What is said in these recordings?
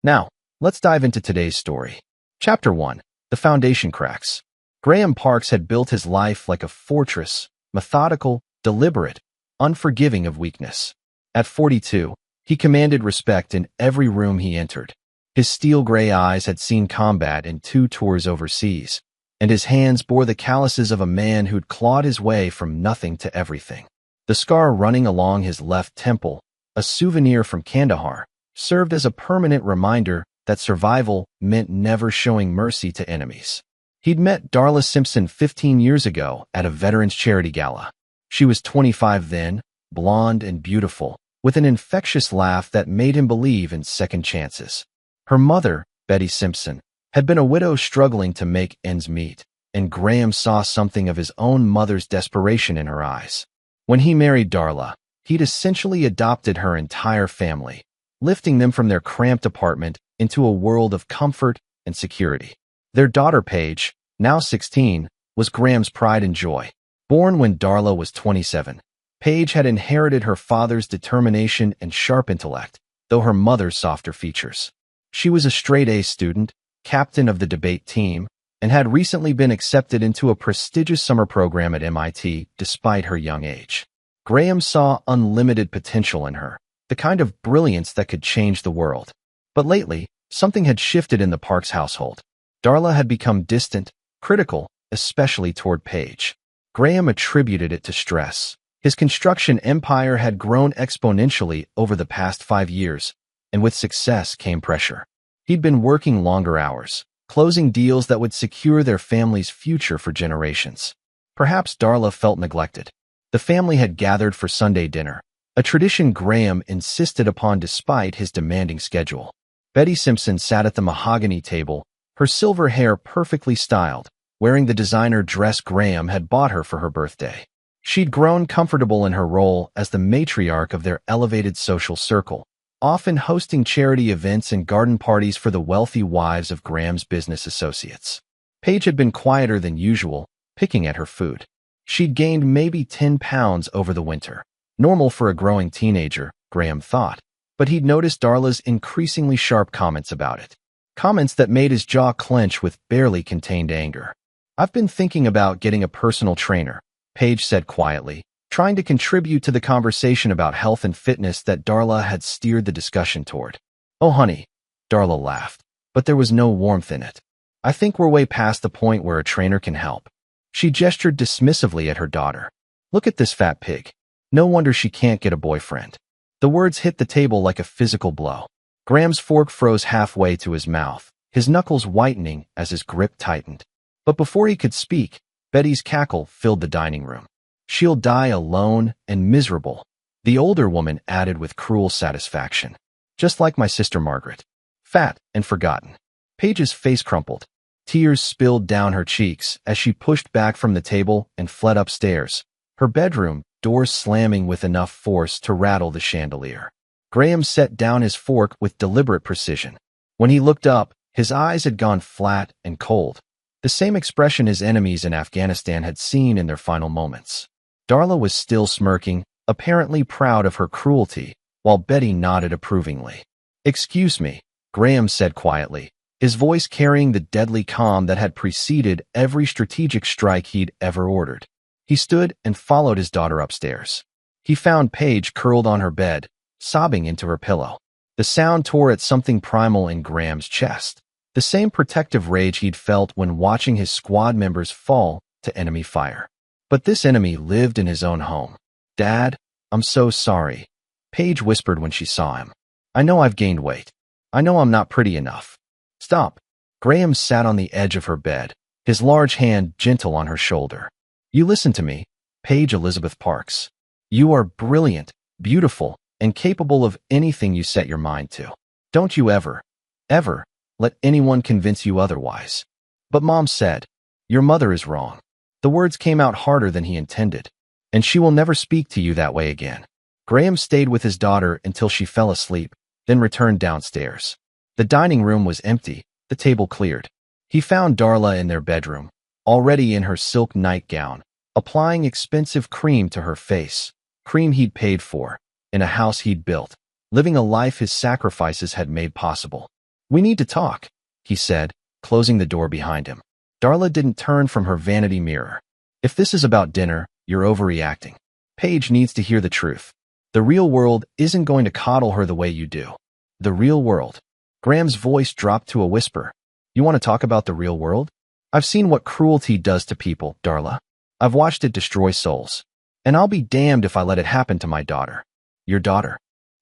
Now, let's dive into today's story. Chapter 1. The Foundation Cracks. Graham Parks had built his life like a fortress, methodical, deliberate, unforgiving of weakness. At 42, he commanded respect in every room he entered. His steel-gray eyes had seen combat in 2 tours overseas, and his hands bore the calluses of a man who'd clawed his way from nothing to everything. The scar running along his left temple, a souvenir from Kandahar, served as a permanent reminder that survival meant never showing mercy to enemies. He'd met Darla Simpson 15 years ago at a veterans charity gala. She was 25 then, blonde and beautiful, with an infectious laugh that made him believe in second chances. Her mother, Betty Simpson, had been a widow struggling to make ends meet, and Graham saw something of his own mother's desperation in her eyes. When he married Darla, he'd essentially adopted her entire family, lifting them from their cramped apartment into a world of comfort and security. Their daughter Paige, now 16, was Graham's pride and joy. Born when Darla was 27, Paige had inherited her father's determination and sharp intellect, though her mother's softer features. She was a straight-A student, captain of the debate team, and had recently been accepted into a prestigious summer program at MIT despite her young age. Graham saw unlimited potential in her, the kind of brilliance that could change the world. But lately, something had shifted in the Parks household. Darla had become distant, critical, especially toward Paige. Graham attributed it to stress. His construction empire had grown exponentially over the past 5 years, and with success came pressure. He'd been working longer hours, closing deals that would secure their family's future for generations. Perhaps Darla felt neglected. The family had gathered for Sunday dinner, a tradition Graham insisted upon despite his demanding schedule. Betty Simpson sat at the mahogany table, her silver hair perfectly styled, wearing the designer dress Graham had bought her for her birthday. She'd grown comfortable in her role as the matriarch of their elevated social circle, often hosting charity events and garden parties for the wealthy wives of Graham's business associates. Paige had been quieter than usual, picking at her food. She'd gained maybe 10 pounds over the winter, normal for a growing teenager, Graham thought, but he'd noticed Darla's increasingly sharp comments about it. Comments that made his jaw clench with barely contained anger. "I've been thinking about getting a personal trainer," Paige said quietly, trying to contribute to the conversation about health and fitness that Darla had steered the discussion toward. "Oh, honey," Darla laughed, but there was no warmth in it. "I think we're way past the point where a trainer can help." She gestured dismissively at her daughter. "Look at this fat pig. No wonder she can't get a boyfriend." The words hit the table like a physical blow. Graham's fork froze halfway to his mouth, his knuckles whitening as his grip tightened. But before he could speak, Betty's cackle filled the dining room. "She'll die alone and miserable," the older woman added with cruel satisfaction. "Just like my sister Margaret. Fat and forgotten." Paige's face crumpled. Tears spilled down her cheeks as she pushed back from the table and fled upstairs, her bedroom door slamming with enough force to rattle the chandelier. Graham set down his fork with deliberate precision. When he looked up, his eyes had gone flat and cold, the same expression his enemies in Afghanistan had seen in their final moments. Darla was still smirking, apparently proud of her cruelty, while Betty nodded approvingly. "Excuse me," Graham said quietly, his voice carrying the deadly calm that had preceded every strategic strike he'd ever ordered. He stood and followed his daughter upstairs. He found Paige curled on her bed, sobbing into her pillow. The sound tore at something primal in Graham's chest, the same protective rage he'd felt when watching his squad members fall to enemy fire. But this enemy lived in his own home. "Dad, I'm so sorry," Paige whispered when she saw him. "I know I've gained weight. I know I'm not pretty enough." "Stop." Graham sat on the edge of her bed, his large hand gentle on her shoulder. "You listen to me, Paige Elizabeth Parks. You are brilliant, beautiful, and capable of anything you set your mind to. Don't you ever, ever, let anyone convince you otherwise." "But Mom said, your mother is wrong." The words came out harder than he intended. "And she will never speak to you that way again." Graham stayed with his daughter until she fell asleep, then returned downstairs. The dining room was empty, the table cleared. He found Darla in their bedroom, already in her silk nightgown, applying expensive cream to her face, cream he'd paid for, in a house he'd built, living a life his sacrifices had made possible. "We need to talk," he said, closing the door behind him. Darla didn't turn from her vanity mirror. "If this is about dinner, you're overreacting. Paige needs to hear the truth. The real world isn't going to coddle her the way you do." "The real world?" Graham's voice dropped to a whisper. "You want to talk about the real world? I've seen what cruelty does to people, Darla. I've watched it destroy souls. And I'll be damned if I let it happen to my daughter." "Your daughter?"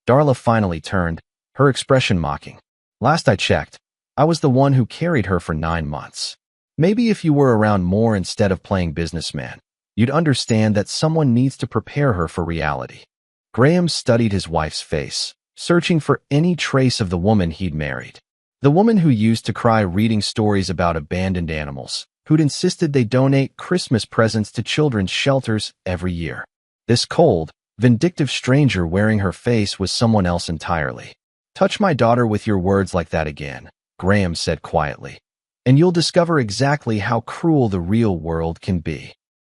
Darla finally turned, her expression mocking. "Last I checked, I was the one who carried her for 9 months. Maybe if you were around more instead of playing businessman, you'd understand that someone needs to prepare her for reality." Graham studied his wife's face, searching for any trace of the woman he'd married. The woman who used to cry reading stories about abandoned animals, who'd insisted they donate Christmas presents to children's shelters every year. This cold, vindictive stranger wearing her face was someone else entirely. "Touch my daughter with your words like that again," Graham said quietly, "and you'll discover exactly how cruel the real world can be."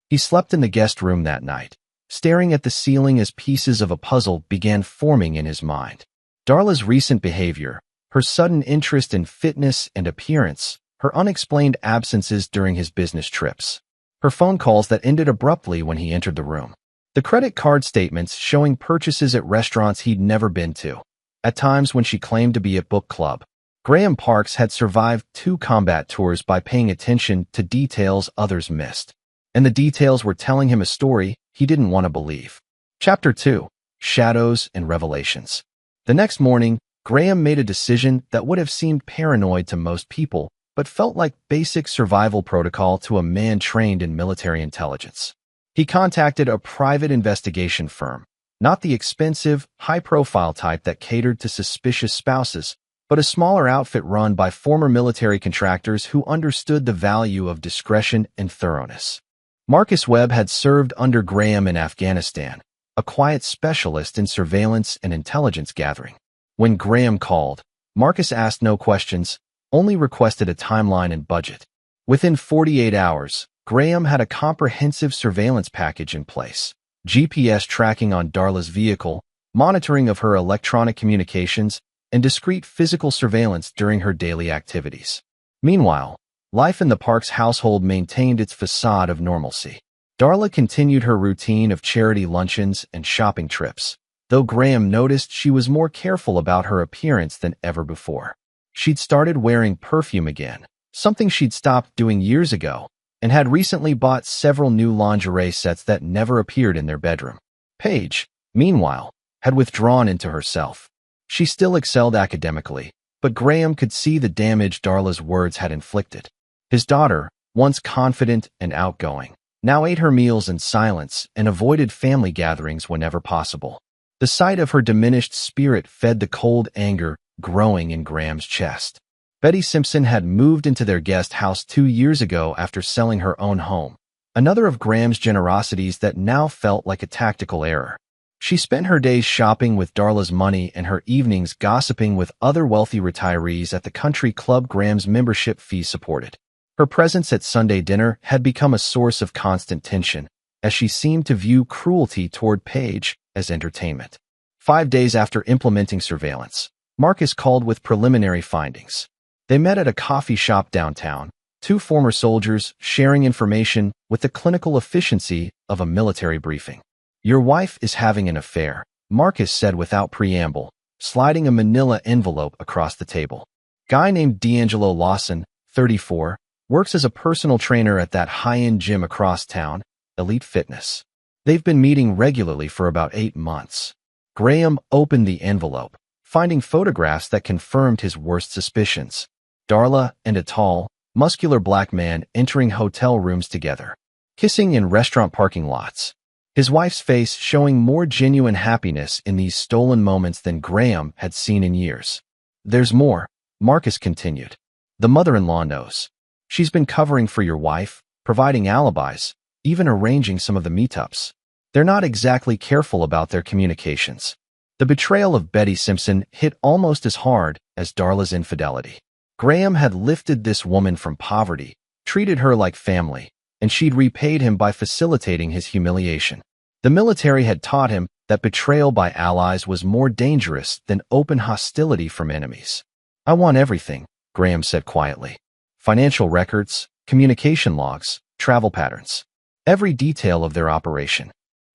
He slept in the guest room that night, staring at the ceiling as pieces of a puzzle began forming in his mind. Darla's recent behavior, her sudden interest in fitness and appearance, her unexplained absences during his business trips, her phone calls that ended abruptly when he entered the room, the credit card statements showing purchases at restaurants he'd never been to, at times when she claimed to be at book club. Graham Parks had survived 2 combat tours by paying attention to details others missed, and the details were telling him a story he didn't want to believe. Chapter 2: Shadows and Revelations. The next morning, Graham made a decision that would have seemed paranoid to most people, but felt like basic survival protocol to a man trained in military intelligence. He contacted a private investigation firm, not the expensive, high-profile type that catered to suspicious spouses, but a smaller outfit run by former military contractors who understood the value of discretion and thoroughness. Marcus Webb had served under Graham in Afghanistan, a quiet specialist in surveillance and intelligence gathering. When Graham called, Marcus asked no questions, only requested a timeline and budget. Within 48 hours, Graham had a comprehensive surveillance package in place: GPS tracking on Darla's vehicle, monitoring of her electronic communications, and discreet physical surveillance during her daily activities. Meanwhile, life in the Parks household maintained its facade of normalcy. Darla continued her routine of charity luncheons and shopping trips, though Graham noticed she was more careful about her appearance than ever before. She'd started wearing perfume again, something she'd stopped doing years ago, and had recently bought several new lingerie sets that never appeared in their bedroom. Paige, meanwhile, had withdrawn into herself. She still excelled academically, but Graham could see the damage Darla's words had inflicted. His daughter, once confident and outgoing, now ate her meals in silence and avoided family gatherings whenever possible. The sight of her diminished spirit fed the cold anger growing in Graham's chest. Betty Simpson had moved into their guest house 2 years ago after selling her own home, another of Graham's generosities that now felt like a tactical error. She spent her days shopping with Darla's money and her evenings gossiping with other wealthy retirees at the country club Graham's membership fee supported. Her presence at Sunday dinner had become a source of constant tension, as she seemed to view cruelty toward Paige as entertainment. 5 days after implementing surveillance, Marcus called with preliminary findings. They met at a coffee shop downtown, 2 former soldiers sharing information with the clinical efficiency of a military briefing. "Your wife is having an affair," Marcus said without preamble, sliding a manila envelope across the table. "Guy named D'Angelo Lawson, 34, works as a personal trainer at that high-end gym across town, Elite Fitness. They've been meeting regularly for about 8 months. Graham opened the envelope, finding photographs that confirmed his worst suspicions. Darla and a tall, muscular black man entering hotel rooms together, kissing in restaurant parking lots. His wife's face showing more genuine happiness in these stolen moments than Graham had seen in years. "There's more," Marcus continued. "The mother-in-law knows. She's been covering for your wife, providing alibis, even arranging some of the meetups. They're not exactly careful about their communications." The betrayal of Betty Simpson hit almost as hard as Darla's infidelity. Graham had lifted this woman from poverty, treated her like family, and she'd repaid him by facilitating his humiliation. The military had taught him that betrayal by allies was more dangerous than open hostility from enemies. I want everything, Graham said quietly. Financial records, communication logs, travel patterns. Every detail of their operation.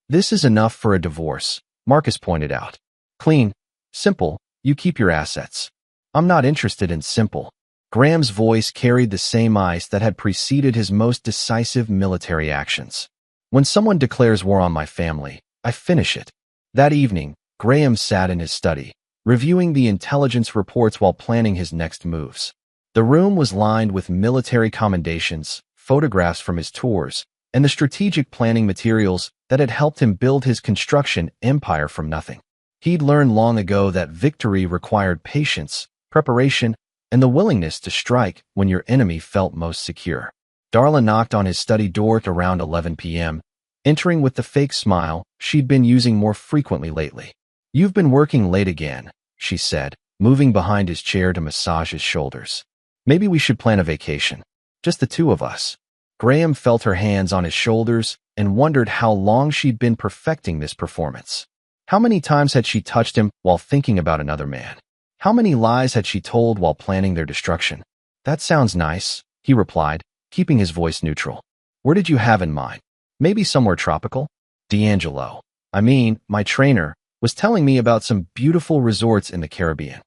This is enough for a divorce, Marcus pointed out. Clean, simple, you keep your assets. I'm not interested in simple. Graham's voice carried the same ice that had preceded his most decisive military actions. When someone declares war on my family, I finish it. That evening, Graham sat in his study, reviewing the intelligence reports while planning his next moves. The room was lined with military commendations, photographs from his tours, and the strategic planning materials that had helped him build his construction empire from nothing. He'd learned long ago that victory required patience, preparation, and the willingness to strike when your enemy felt most secure. Darla knocked on his study door at around 11 p.m., entering with the fake smile she'd been using more frequently lately. You've been working late again, she said, moving behind his chair to massage his shoulders. Maybe we should plan a vacation. Just the two of us. Graham felt her hands on his shoulders and wondered how long she'd been perfecting this performance. How many times had she touched him while thinking about another man? How many lies had she told while planning their destruction? That sounds nice, he replied, keeping his voice neutral. Where did you have in mind? Maybe somewhere tropical? D'Angelo, my trainer, was telling me about some beautiful resorts in the Caribbean.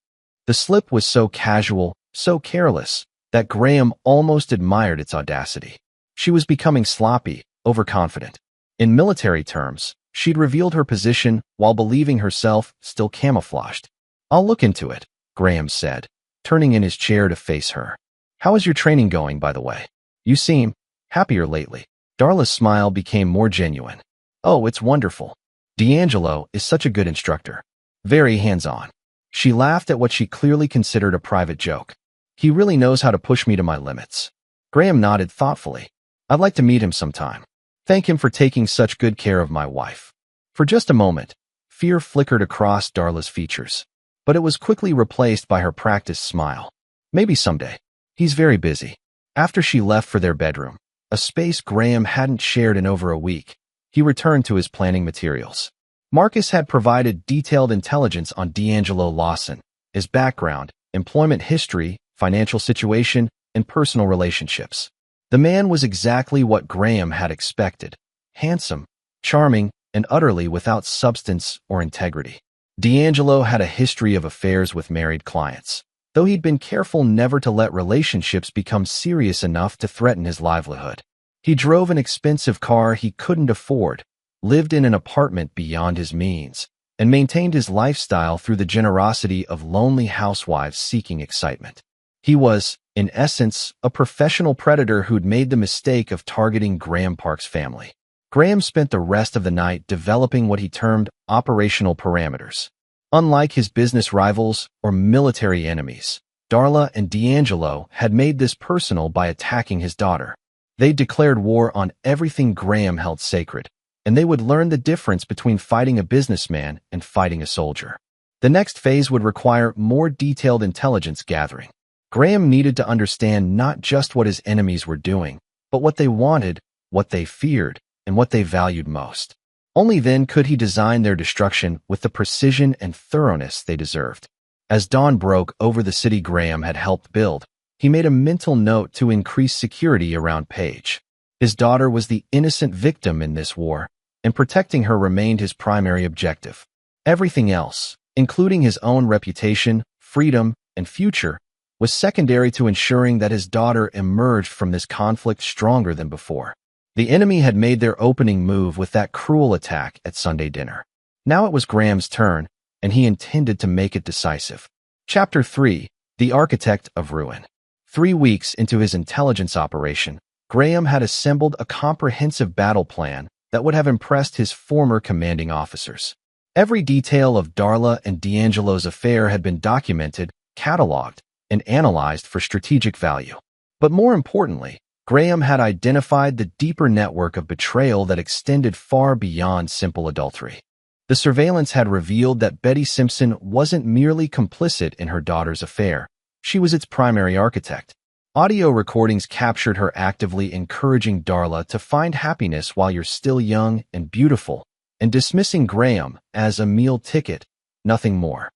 The slip was so casual, so careless, that Graham almost admired its audacity. She was becoming sloppy, overconfident. In military terms, she'd revealed her position while believing herself still camouflaged. I'll look into it, Graham said, turning in his chair to face her. How is your training going, by the way? You seem happier lately. Darla's smile became more genuine. Oh, it's wonderful. D'Angelo is such a good instructor. Very hands-on. She laughed at what she clearly considered a private joke. He really knows how to push me to my limits. Graham nodded thoughtfully. I'd like to meet him sometime. Thank him for taking such good care of my wife. For just a moment, fear flickered across Darla's features, but it was quickly replaced by her practiced smile. Maybe someday. He's very busy. After she left for their bedroom, a space Graham hadn't shared in over a week, he returned to his planning materials. Marcus had provided detailed intelligence on D'Angelo Lawson, his background, employment history, financial situation, and personal relationships. The man was exactly what Graham had expected: handsome, charming, and utterly without substance or integrity. D'Angelo had a history of affairs with married clients, though he'd been careful never to let relationships become serious enough to threaten his livelihood. He drove an expensive car he couldn't afford, lived in an apartment beyond his means, and maintained his lifestyle through the generosity of lonely housewives seeking excitement. He was, in essence, a professional predator who'd made the mistake of targeting Graham Park's family. Graham spent the rest of the night developing what he termed operational parameters. Unlike his business rivals or military enemies, Darla and D'Angelo had made this personal by attacking his daughter. They declared war on everything Graham held sacred, and they would learn the difference between fighting a businessman and fighting a soldier. The next phase would require more detailed intelligence gathering. Graham needed to understand not just what his enemies were doing, but what they wanted, what they feared, and what they valued most. Only then could he design their destruction with the precision and thoroughness they deserved. As dawn broke over the city Graham had helped build, he made a mental note to increase security around Paige. His daughter was the innocent victim in this war, and protecting her remained his primary objective. Everything else, including his own reputation, freedom, and future, was secondary to ensuring that his daughter emerged from this conflict stronger than before. The enemy had made their opening move with that cruel attack at Sunday dinner. Now it was Graham's turn, and he intended to make it decisive. Chapter 3: The Architect of Ruin. 3 weeks into his intelligence operation, Graham had assembled a comprehensive battle plan that would have impressed his former commanding officers. Every detail of Darla and D'Angelo's affair had been documented, cataloged, and analyzed for strategic value. But more importantly, Graham had identified the deeper network of betrayal that extended far beyond simple adultery. The surveillance had revealed that Betty Simpson wasn't merely complicit in her daughter's affair. She was its primary architect. Audio recordings captured her actively encouraging Darla to find happiness while you're still young and beautiful, and dismissing Graham as a meal ticket, nothing more.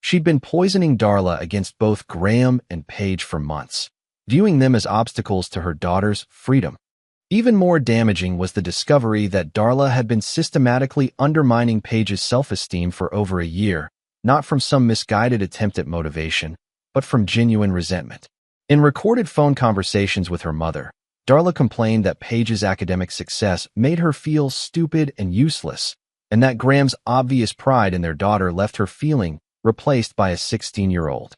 She'd been poisoning Darla against both Graham and Paige for months, viewing them as obstacles to her daughter's freedom. Even more damaging was the discovery that Darla had been systematically undermining Paige's self-esteem for over a year, not from some misguided attempt at motivation, but from genuine resentment. In recorded phone conversations with her mother, Darla complained that Paige's academic success made her feel stupid and useless, and that Graham's obvious pride in their daughter left her feeling replaced by a 16-year-old.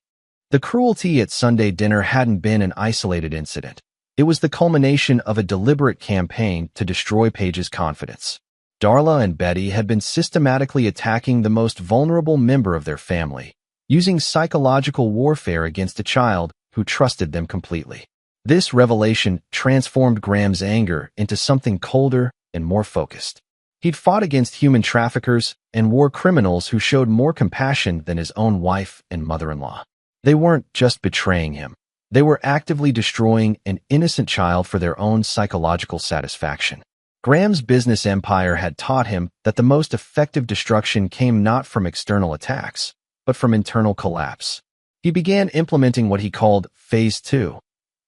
The cruelty at Sunday dinner hadn't been an isolated incident. It was the culmination of a deliberate campaign to destroy Paige's confidence. Darla and Betty had been systematically attacking the most vulnerable member of their family, using psychological warfare against a child who trusted them completely. This revelation transformed Graham's anger into something colder and more focused. He'd fought against human traffickers and war criminals who showed more compassion than his own wife and mother-in-law. They weren't just betraying him. They were actively destroying an innocent child for their own psychological satisfaction. Graham's business empire had taught him that the most effective destruction came not from external attacks, but from internal collapse. He began implementing what he called Phase 2,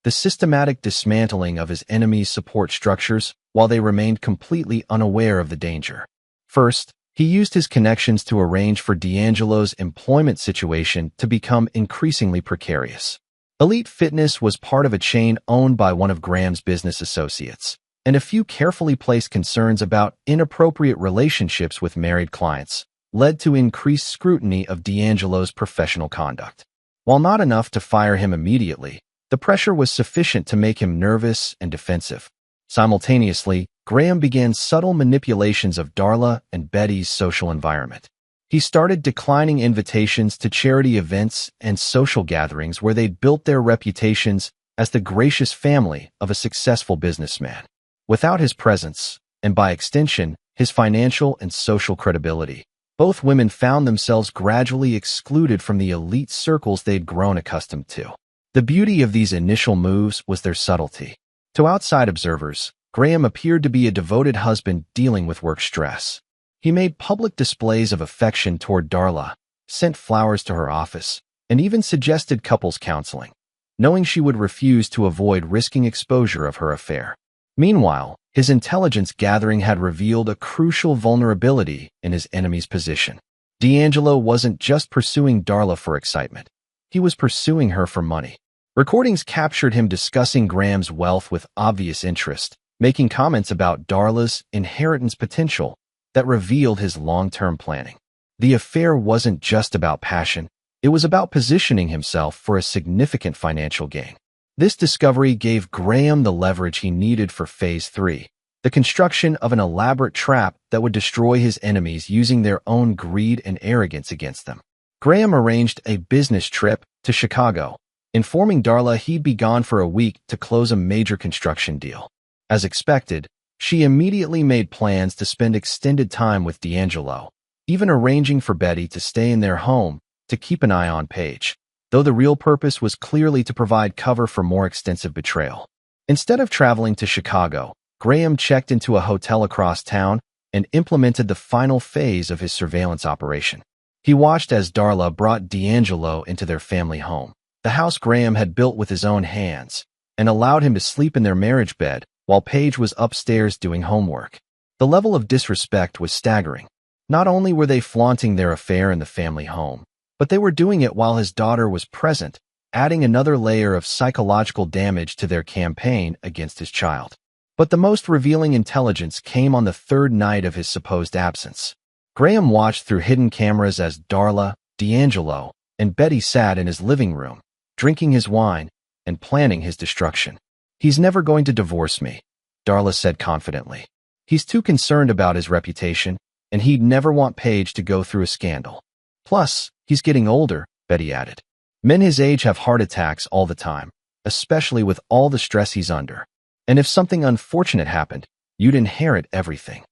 the systematic dismantling of his enemies' support structures while they remained completely unaware of the danger. First, he used his connections to arrange for D'Angelo's employment situation to become increasingly precarious. Elite Fitness was part of a chain owned by one of Graham's business associates, and a few carefully placed concerns about inappropriate relationships with married clients led to increased scrutiny of D'Angelo's professional conduct. While not enough to fire him immediately, the pressure was sufficient to make him nervous and defensive. Simultaneously, Graham began subtle manipulations of Darla and Betty's social environment. He started declining invitations to charity events and social gatherings where they'd built their reputations as the gracious family of a successful businessman. Without his presence, and by extension, his financial and social credibility, both women found themselves gradually excluded from the elite circles they'd grown accustomed to. The beauty of these initial moves was their subtlety. To outside observers, Graham appeared to be a devoted husband dealing with work stress. He made public displays of affection toward Darla, sent flowers to her office, and even suggested couples counseling, knowing she would refuse to avoid risking exposure of her affair. Meanwhile, his intelligence gathering had revealed a crucial vulnerability in his enemy's position. D'Angelo wasn't just pursuing Darla for excitement. He was pursuing her for money. Recordings captured him discussing Graham's wealth with obvious interest, making comments about Darla's inheritance potential that revealed his long-term planning. The affair wasn't just about passion, it was about positioning himself for a significant financial gain. This discovery gave Graham the leverage he needed for Phase 3, the construction of an elaborate trap that would destroy his enemies using their own greed and arrogance against them. Graham arranged a business trip to Chicago, informing Darla he'd be gone for a week to close a major construction deal. As expected, she immediately made plans to spend extended time with D'Angelo, even arranging for Betty to stay in their home to keep an eye on Paige, though the real purpose was clearly to provide cover for more extensive betrayal. Instead of traveling to Chicago, Graham checked into a hotel across town and implemented the final phase of his surveillance operation. He watched as Darla brought D'Angelo into their family home, the house Graham had built with his own hands, and allowed him to sleep in their marriage bed while Paige was upstairs doing homework. The level of disrespect was staggering. Not only were they flaunting their affair in the family home, but they were doing it while his daughter was present, adding another layer of psychological damage to their campaign against his child. But the most revealing intelligence came on the third night of his supposed absence. Graham watched through hidden cameras as Darla, D'Angelo, and Betty sat in his living room, drinking his wine and planning his destruction. "He's never going to divorce me," Darla said confidently. "He's too concerned about his reputation, and he'd never want Paige to go through a scandal. Plus, he's getting older," Betty added. "Men his age have heart attacks all the time, especially with all the stress he's under. And if something unfortunate happened, you'd inherit everything."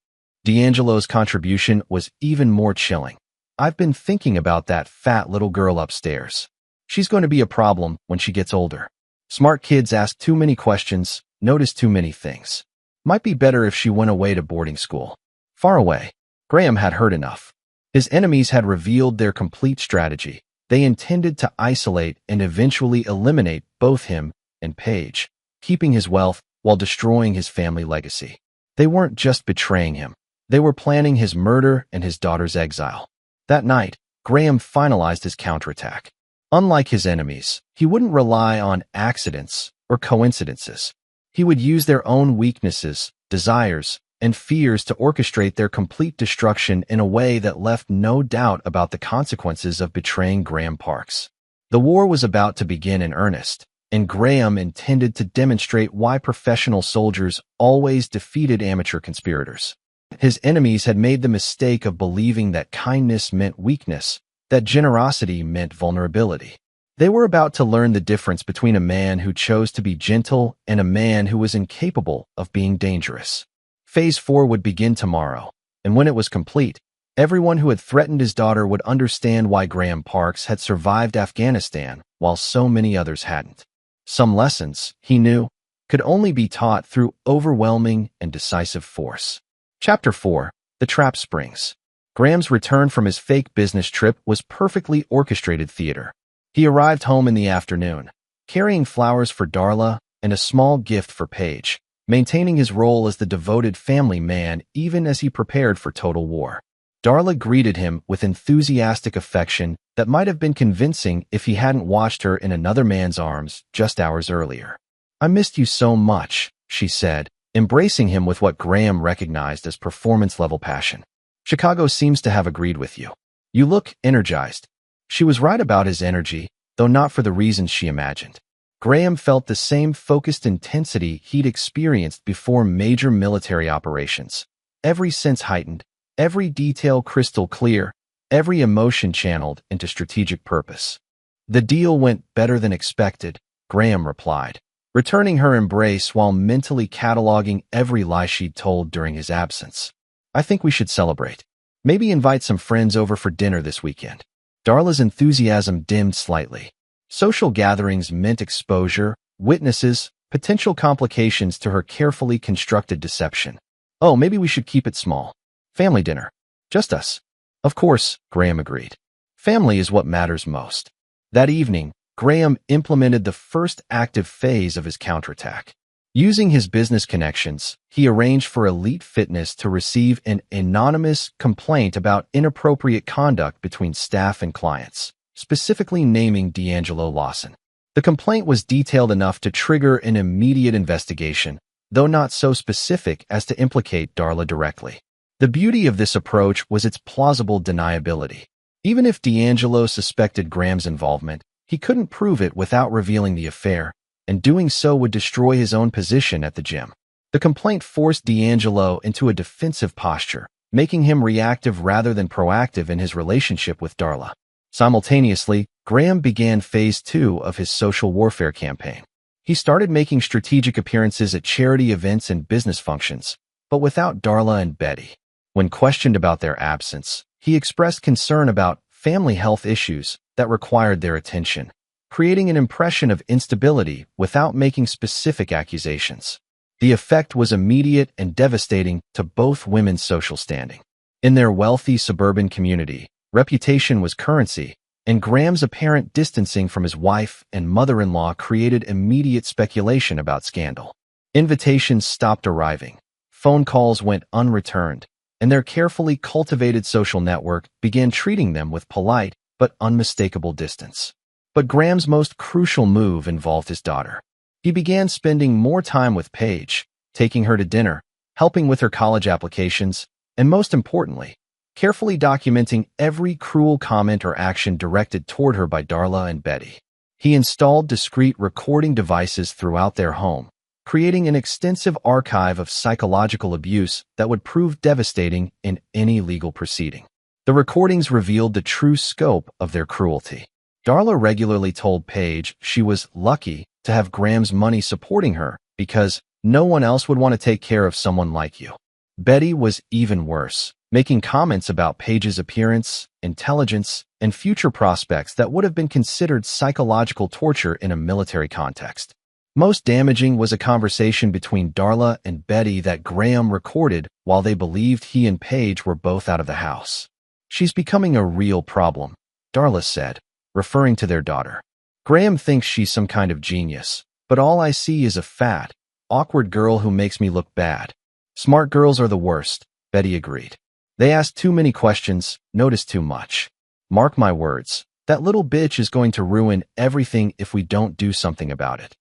D'Angelo's contribution was even more chilling. "I've been thinking about that fat little girl upstairs. She's going to be a problem when she gets older. Smart kids ask too many questions, notice too many things. Might be better if she went away to boarding school." Far away, Graham had heard enough. His enemies had revealed their complete strategy, They intended to isolate and eventually eliminate both him and Paige, keeping his wealth while destroying his family legacy. They weren't just betraying him. They were planning his murder and his daughter's exile. That night, Graham finalized his counterattack. Unlike his enemies, he wouldn't rely on accidents or coincidences. He would use their own weaknesses, desires, and fears to orchestrate their complete destruction in a way that left no doubt about the consequences of betraying Graham Parks. The war was about to begin in earnest, and Graham intended to demonstrate why professional soldiers always defeated amateur conspirators. His enemies had made the mistake of believing that kindness meant weakness, that generosity meant vulnerability. They were about to learn the difference between a man who chose to be gentle and a man who was incapable of being dangerous. Phase 4 would begin tomorrow, and when it was complete, everyone who had threatened his daughter would understand why Graham Parks had survived Afghanistan while so many others hadn't. Some lessons, he knew, could only be taught through overwhelming and decisive force. Chapter 4. The Trap Springs. Graham's return from his fake business trip was perfectly orchestrated theater. He arrived home in the afternoon, carrying flowers for Darla and a small gift for Paige, maintaining his role as the devoted family man even as he prepared for total war. Darla greeted him with enthusiastic affection that might have been convincing if he hadn't watched her in another man's arms just hours earlier. "I missed you so much," she said, embracing him with what Graham recognized as performance-level passion. "Chicago seems to have agreed with you. You look energized." She was right about his energy, though not for the reasons she imagined. Graham felt the same focused intensity he'd experienced before major military operations. Every sense heightened, every detail crystal clear, every emotion channeled into strategic purpose. "The deal went better than expected," Graham replied, returning her embrace while mentally cataloging every lie she'd told during his absence. "I think we should celebrate. Maybe invite some friends over for dinner this weekend." Darla's enthusiasm dimmed slightly. Social gatherings meant exposure, witnesses, potential complications to her carefully constructed deception. "Oh, maybe we should keep it small. Family dinner. Just us." "Of course," Graham agreed. "Family is what matters most." That evening, Graham implemented the first active phase of his counterattack. Using his business connections, he arranged for Elite Fitness to receive an anonymous complaint about inappropriate conduct between staff and clients, specifically naming D'Angelo Lawson. The complaint was detailed enough to trigger an immediate investigation, though not so specific as to implicate Darla directly. The beauty of this approach was its plausible deniability. Even if D'Angelo suspected Graham's involvement, he couldn't prove it without revealing the affair, and doing so would destroy his own position at the gym. The complaint forced D'Angelo into a defensive posture, making him reactive rather than proactive in his relationship with Darla. Simultaneously, Graham began phase 2 of his social warfare campaign. He started making strategic appearances at charity events and business functions, but without Darla and Betty. When questioned about their absence, he expressed concern about family health issues that required their attention, creating an impression of instability without making specific accusations. The effect was immediate and devastating to both women's social standing. In their wealthy suburban community, reputation was currency, and Graham's apparent distancing from his wife and mother-in-law created immediate speculation about scandal. Invitations stopped arriving, phone calls went unreturned, and their carefully cultivated social network began treating them with polite but unmistakable distance. But Graham's most crucial move involved his daughter. He began spending more time with Paige, taking her to dinner, helping with her college applications, and most importantly, carefully documenting every cruel comment or action directed toward her by Darla and Betty. He installed discreet recording devices throughout their home, creating an extensive archive of psychological abuse that would prove devastating in any legal proceeding. The recordings revealed the true scope of their cruelty. Darla regularly told Paige she was lucky to have Graham's money supporting her because no one else would want to take care of someone like you. Betty was even worse, making comments about Paige's appearance, intelligence, and future prospects that would have been considered psychological torture in a military context. Most damaging was a conversation between Darla and Betty that Graham recorded while they believed he and Paige were both out of the house. "She's becoming a real problem," Darla said, referring to their daughter. Graham thinks she's some kind of genius, but all I see is a fat, awkward girl who makes me look bad. Smart girls are the worst, Betty agreed. They ask too many questions, notice too much. Mark my words, that little bitch is going to ruin everything if we don't do something about it.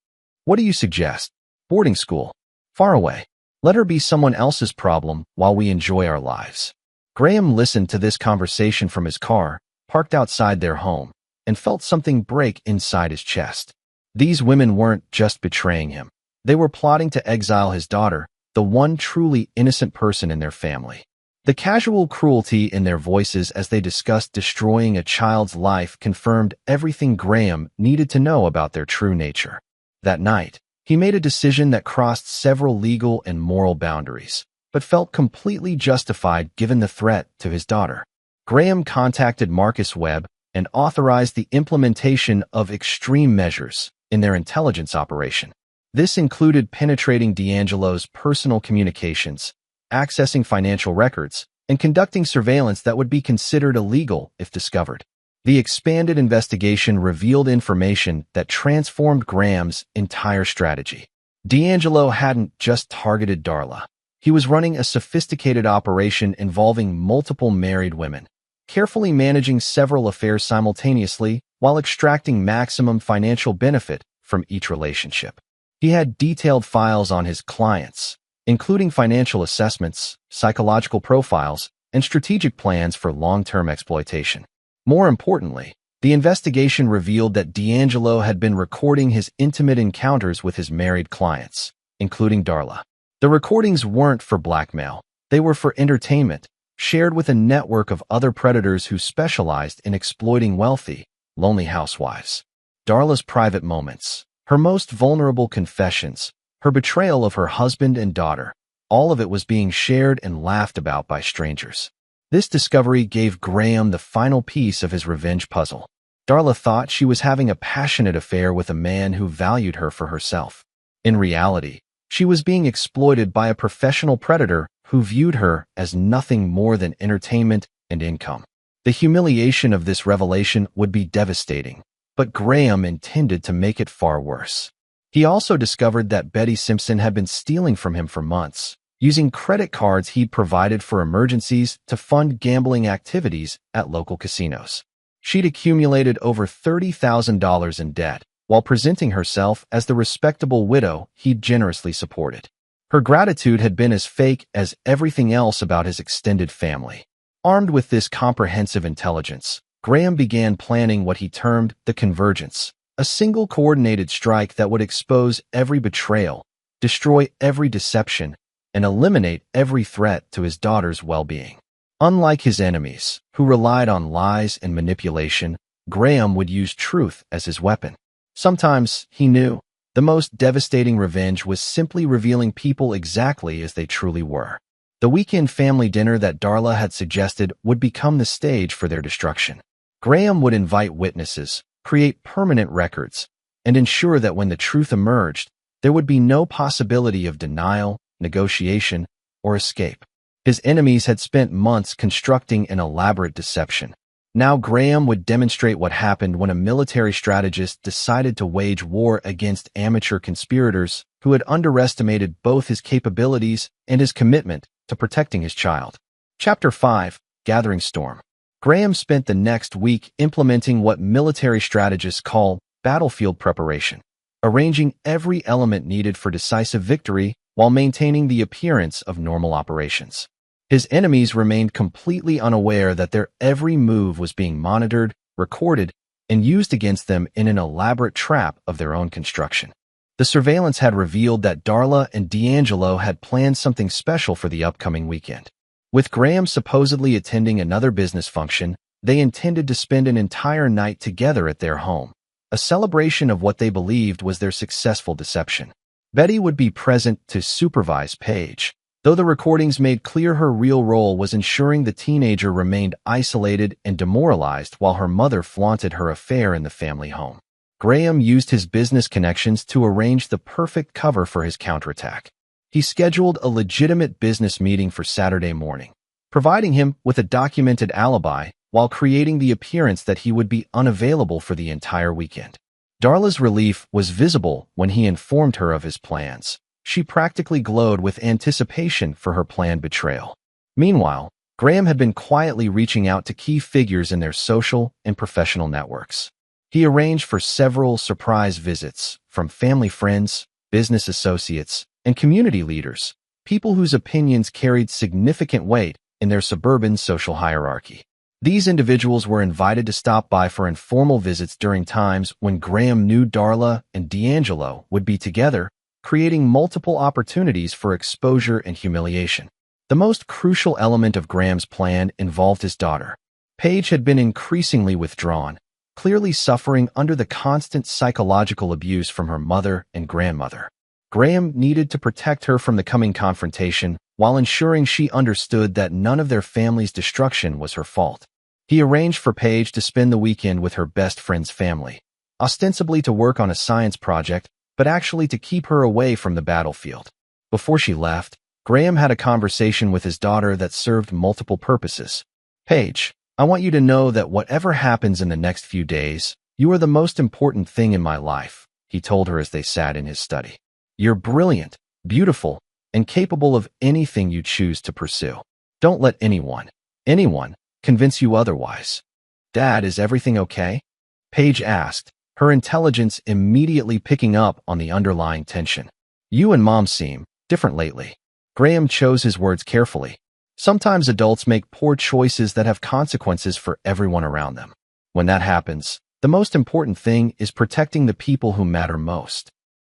What do you suggest? Boarding school. Far away. Let her be someone else's problem while we enjoy our lives. Graham listened to this conversation from his car, parked outside their home, and felt something break inside his chest. These women weren't just betraying him. They were plotting to exile his daughter, the one truly innocent person in their family. The casual cruelty in their voices as they discussed destroying a child's life confirmed everything Graham needed to know about their true nature. That night, he made a decision that crossed several legal and moral boundaries, but felt completely justified given the threat to his daughter. Graham contacted Marcus Webb and authorized the implementation of extreme measures in their intelligence operation. This included penetrating D'Angelo's personal communications, accessing financial records, and conducting surveillance that would be considered illegal if discovered. The expanded investigation revealed information that transformed Graham's entire strategy. D'Angelo hadn't just targeted Darla. He was running a sophisticated operation involving multiple married women, carefully managing several affairs simultaneously while extracting maximum financial benefit from each relationship. He had detailed files on his clients, including financial assessments, psychological profiles, and strategic plans for long-term exploitation. More importantly, the investigation revealed that D'Angelo had been recording his intimate encounters with his married clients, including Darla. The recordings weren't for blackmail. They were for entertainment, shared with a network of other predators who specialized in exploiting wealthy, lonely housewives. Darla's private moments, her most vulnerable confessions, her betrayal of her husband and daughter, all of it was being shared and laughed about by strangers. This discovery gave Graham the final piece of his revenge puzzle. Darla thought she was having a passionate affair with a man who valued her for herself. In reality, she was being exploited by a professional predator who viewed her as nothing more than entertainment and income. The humiliation of this revelation would be devastating, but Graham intended to make it far worse. He also discovered that Betty Simpson had been stealing from him for months, using credit cards he'd provided for emergencies to fund gambling activities at local casinos. She'd accumulated over $30,000 in debt, while presenting herself as the respectable widow he'd generously supported. Her gratitude had been as fake as everything else about his extended family. Armed with this comprehensive intelligence, Graham began planning what he termed the convergence, a single coordinated strike that would expose every betrayal, destroy every deception, and eliminate every threat to his daughter's well-being. Unlike his enemies, who relied on lies and manipulation, Graham would use truth as his weapon. Sometimes, he knew, the most devastating revenge was simply revealing people exactly as they truly were. The weekend family dinner that Darla had suggested would become the stage for their destruction. Graham would invite witnesses, create permanent records, and ensure that when the truth emerged, there would be no possibility of denial, negotiation, or escape. His enemies had spent months constructing an elaborate deception. Now Graham would demonstrate what happened when a military strategist decided to wage war against amateur conspirators who had underestimated both his capabilities and his commitment to protecting his child. Chapter 5: Gathering Storm. Graham spent the next week implementing what military strategists call battlefield preparation, arranging every element needed for decisive victory while maintaining the appearance of normal operations. His enemies remained completely unaware that their every move was being monitored, recorded, and used against them in an elaborate trap of their own construction. The surveillance had revealed that Darla and D'Angelo had planned something special for the upcoming weekend. With Graham supposedly attending another business function, they intended to spend an entire night together at their home, a celebration of what they believed was their successful deception. Betty would be present to supervise Paige, though the recordings made clear her real role was ensuring the teenager remained isolated and demoralized while her mother flaunted her affair in the family home. Graham used his business connections to arrange the perfect cover for his counterattack. He scheduled a legitimate business meeting for Saturday morning, providing him with a documented alibi while creating the appearance that he would be unavailable for the entire weekend. Darla's relief was visible when he informed her of his plans. She practically glowed with anticipation for her planned betrayal. Meanwhile, Graham had been quietly reaching out to key figures in their social and professional networks. He arranged for several surprise visits from family friends, business associates, and community leaders, people whose opinions carried significant weight in their suburban social hierarchy. These individuals were invited to stop by for informal visits during times when Graham knew Darla and D'Angelo would be together, creating multiple opportunities for exposure and humiliation. The most crucial element of Graham's plan involved his daughter. Paige had been increasingly withdrawn, clearly suffering under the constant psychological abuse from her mother and grandmother. Graham needed to protect her from the coming confrontation while ensuring she understood that none of their family's destruction was her fault. He arranged for Paige to spend the weekend with her best friend's family, ostensibly to work on a science project, but actually to keep her away from the battlefield. Before she left, Graham had a conversation with his daughter that served multiple purposes. "Paige, I want you to know that whatever happens in the next few days, you are the most important thing in my life," he told her as they sat in his study. "You're brilliant, beautiful, and capable of anything you choose to pursue. Don't let anyone, convince you otherwise." "Dad, is everything okay?" Paige asked, her intelligence immediately picking up on the underlying tension. "You and Mom seem different lately." Graham chose his words carefully. Sometimes adults make poor choices that have consequences for everyone around them. When that happens, the most important thing is protecting the people who matter most.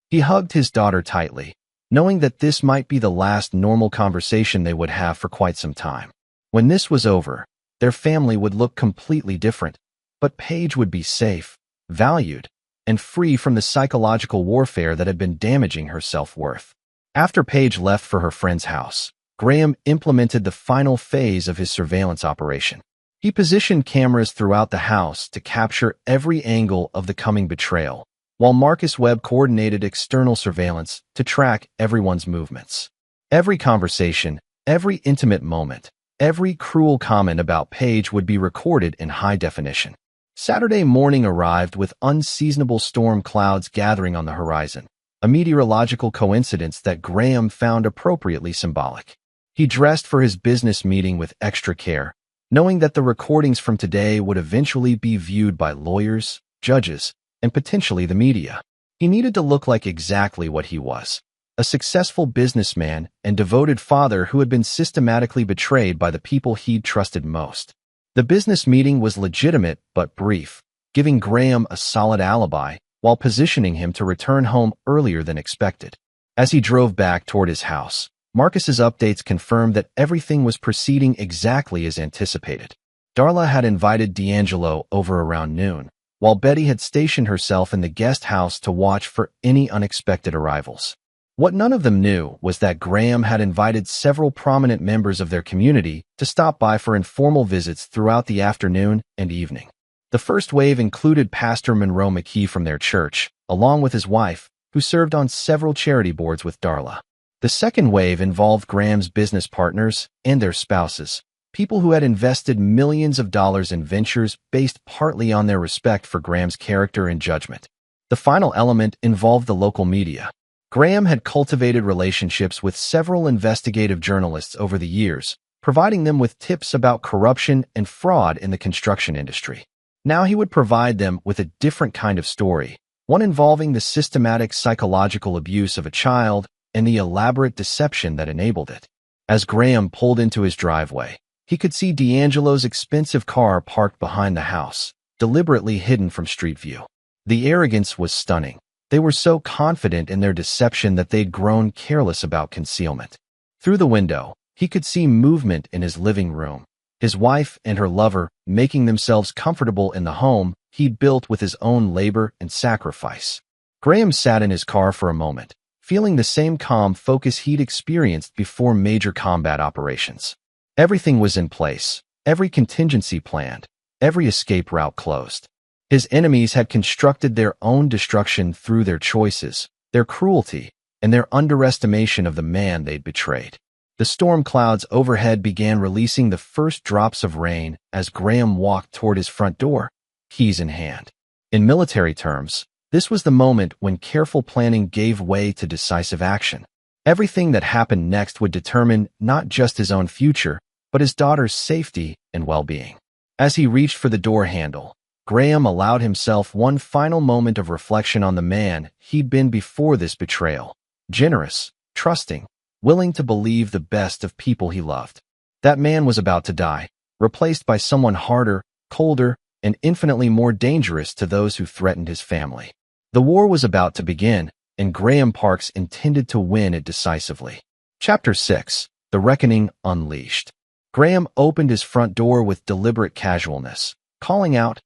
He hugged his daughter tightly, knowing that this might be the last normal conversation they would have for quite some time. When this was over, their family would look completely different, but Paige would be safe, valued, and free from the psychological warfare that had been damaging her self-worth. After Paige left for her friend's house, Graham implemented the final phase of his surveillance operation. He positioned cameras throughout the house to capture every angle of the coming betrayal, while Marcus Webb coordinated external surveillance to track everyone's movements. Every conversation, every intimate moment, every cruel comment about Paige would be recorded in high definition. Saturday morning arrived with unseasonable storm clouds gathering on the horizon, a meteorological coincidence that Graham found appropriately symbolic. He dressed for his business meeting with extra care, knowing that the recordings from today would eventually be viewed by lawyers, judges, and potentially the media. He needed to look like exactly what he was, a successful businessman and devoted father who had been systematically betrayed by the people he'd trusted most. The business meeting was legitimate but brief, giving Graham a solid alibi while positioning him to return home earlier than expected. As he drove back toward his house, Marcus's updates confirmed that everything was proceeding exactly as anticipated. Darla had invited D'Angelo over around noon, while Betty had stationed herself in the guest house to watch for any unexpected arrivals. What none of them knew was that Graham had invited several prominent members of their community to stop by for informal visits throughout the afternoon and evening. The first wave included Pastor Monroe McKee from their church, along with his wife, who served on several charity boards with Darla. The second wave involved Graham's business partners and their spouses, people who had invested millions of dollars in ventures based partly on their respect for Graham's character and judgment. The final element involved the local media. Graham had cultivated relationships with several investigative journalists over the years, providing them with tips about corruption and fraud in the construction industry. Now he would provide them with a different kind of story, one involving the systematic psychological abuse of a child and the elaborate deception that enabled it. As Graham pulled into his driveway, he could see D'Angelo's expensive car parked behind the house, deliberately hidden from street view. The arrogance was stunning. They were so confident in their deception that they'd grown careless about concealment. Through the window, he could see movement in his living room, his wife and her lover making themselves comfortable in the home he'd built with his own labor and sacrifice. Graham sat in his car for a moment, feeling the same calm focus he'd experienced before major combat operations. Everything was in place, every contingency planned, every escape route closed. His enemies had constructed their own destruction through their choices, their cruelty, and their underestimation of the man they'd betrayed. The storm clouds overhead began releasing the first drops of rain as Graham walked toward his front door, keys in hand. In military terms, this was the moment when careful planning gave way to decisive action. Everything that happened next would determine not just his own future, but his daughter's safety and well-being. As he reached for the door handle, Graham allowed himself one final moment of reflection on the man he'd been before this betrayal. Generous, trusting, willing to believe the best of people he loved. That man was about to die, replaced by someone harder, colder, and infinitely more dangerous to those who threatened his family. The war was about to begin, and Graham Parks intended to win it decisively. Chapter 6. The Reckoning Unleashed. Graham opened his front door with deliberate casualness, calling out,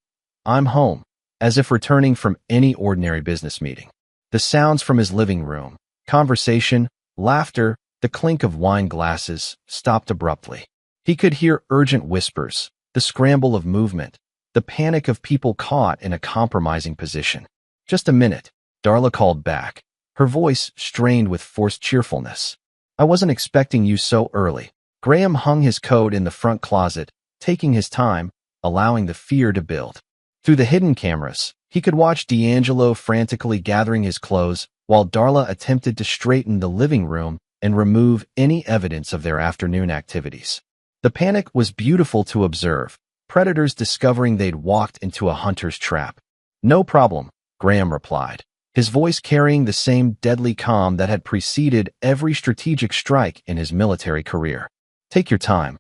"I'm home," as if returning from any ordinary business meeting. The sounds from his living room, conversation, laughter, the clink of wine glasses, stopped abruptly. He could hear urgent whispers, the scramble of movement, the panic of people caught in a compromising position. "Just a minute," Darla called back, her voice strained with forced cheerfulness. "I wasn't expecting you so early." Graham hung his coat in the front closet, taking his time, allowing the fear to build. Through the hidden cameras, he could watch D'Angelo frantically gathering his clothes while Darla attempted to straighten the living room and remove any evidence of their afternoon activities. The panic was beautiful to observe, predators discovering they'd walked into a hunter's trap. "No problem," Graham replied, his voice carrying the same deadly calm that had preceded every strategic strike in his military career. "Take your time."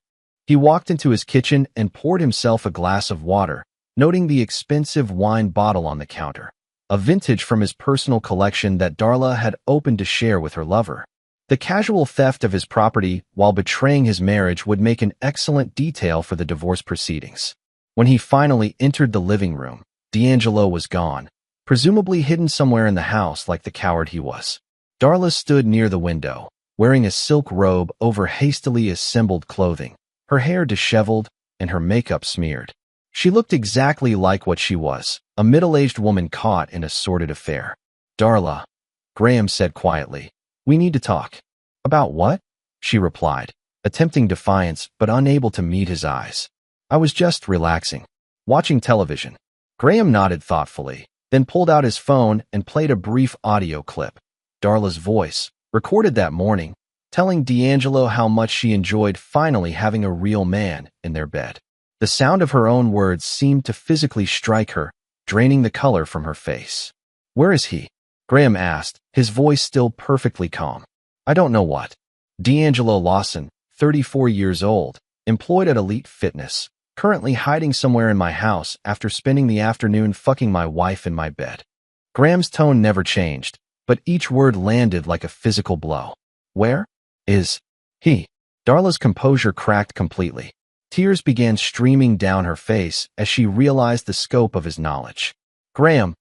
He walked into his kitchen and poured himself a glass of water, noting the expensive wine bottle on the counter, a vintage from his personal collection that Darla had opened to share with her lover. The casual theft of his property while betraying his marriage would make an excellent detail for the divorce proceedings. When he finally entered the living room, D'Angelo was gone, presumably hidden somewhere in the house like the coward he was. Darla stood near the window, wearing a silk robe over hastily assembled clothing, her hair disheveled and her makeup smeared. She looked exactly like what she was, a middle-aged woman caught in a sordid affair. "Darla," Graham said quietly, "we need to talk." "About what?" she replied, attempting defiance but unable to meet his eyes. "I was just relaxing, watching television." Graham nodded thoughtfully, then pulled out his phone and played a brief audio clip. Darla's voice, recorded that morning, telling D'Angelo how much she enjoyed finally having a real man in their bed. The sound of her own words seemed to physically strike her, draining the color from her face. "Where is he?" Graham asked, his voice still perfectly calm. "I don't know what." D'Angelo Lawson, 34 years old, employed at Elite Fitness, currently hiding somewhere in my house after spending the afternoon fucking my wife in my bed. Graham's tone never changed, but each word landed like a physical blow. "Where is he?" Darla's composure cracked completely. Tears began streaming down her face as she realized the scope of his knowledge. "Graham,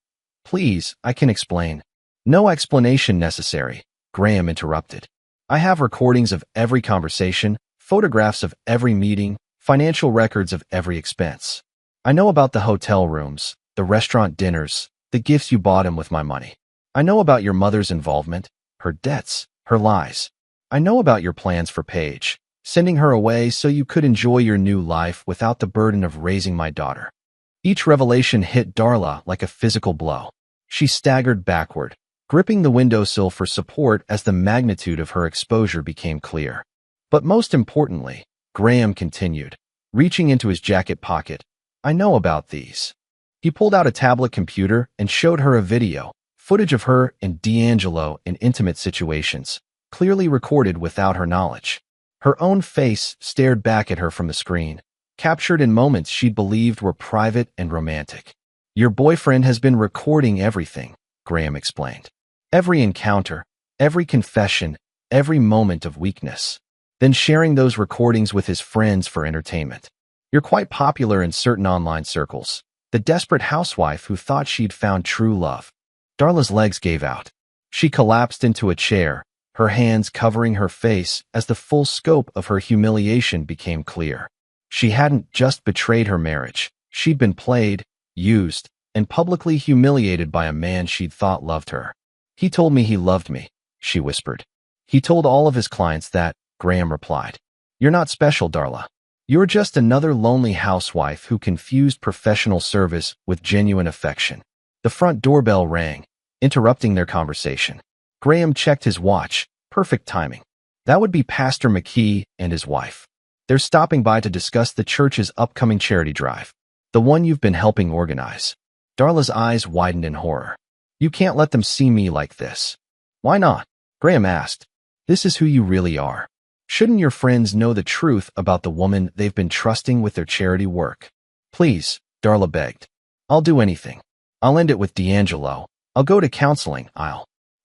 please, I can explain." "No explanation necessary," Graham interrupted. "I have recordings of every conversation, photographs of every meeting, financial records of every expense. I know about the hotel rooms, the restaurant dinners, the gifts you bought him with my money. I know about your mother's involvement, her debts, her lies. I know about your plans for Paige, sending her away so you could enjoy your new life without the burden of raising my daughter." Each revelation hit Darla like a physical blow. She staggered backward, gripping the windowsill for support as the magnitude of her exposure became clear. "But most importantly," Graham continued, reaching into his jacket pocket, "I know about these." He pulled out a tablet computer and showed her a video, footage of her and D'Angelo in intimate situations, clearly recorded without her knowledge. Her own face stared back at her from the screen, captured in moments she'd believed were private and romantic. "Your boyfriend has been recording everything," Graham explained. "Every encounter, every confession, every moment of weakness. Then sharing those recordings with his friends for entertainment. You're quite popular in certain online circles, the desperate housewife who thought she'd found true love." Darla's legs gave out. She collapsed into a chair, her hands covering her face as the full scope of her humiliation became clear. She hadn't just betrayed her marriage, she'd been played, used, and publicly humiliated by a man she'd thought loved her. "He told me he loved me," she whispered. "He told all of his clients that, Graham replied. You're not special, Darla. You're just another lonely housewife who confused professional service with genuine affection. The front doorbell rang, interrupting their conversation. Graham checked his watch. Perfect timing. That would be Pastor McKee and his wife. They're stopping by to discuss the church's upcoming charity drive, the one you've been helping organize. Darla's eyes widened in horror. You can't let them see me like this. Why not? Graham asked. This is who you really are. Shouldn't your friends know the truth about the woman they've been trusting with their charity work? Please, Darla begged. I'll do anything. I'll end it with D'Angelo. I'll go to counseling.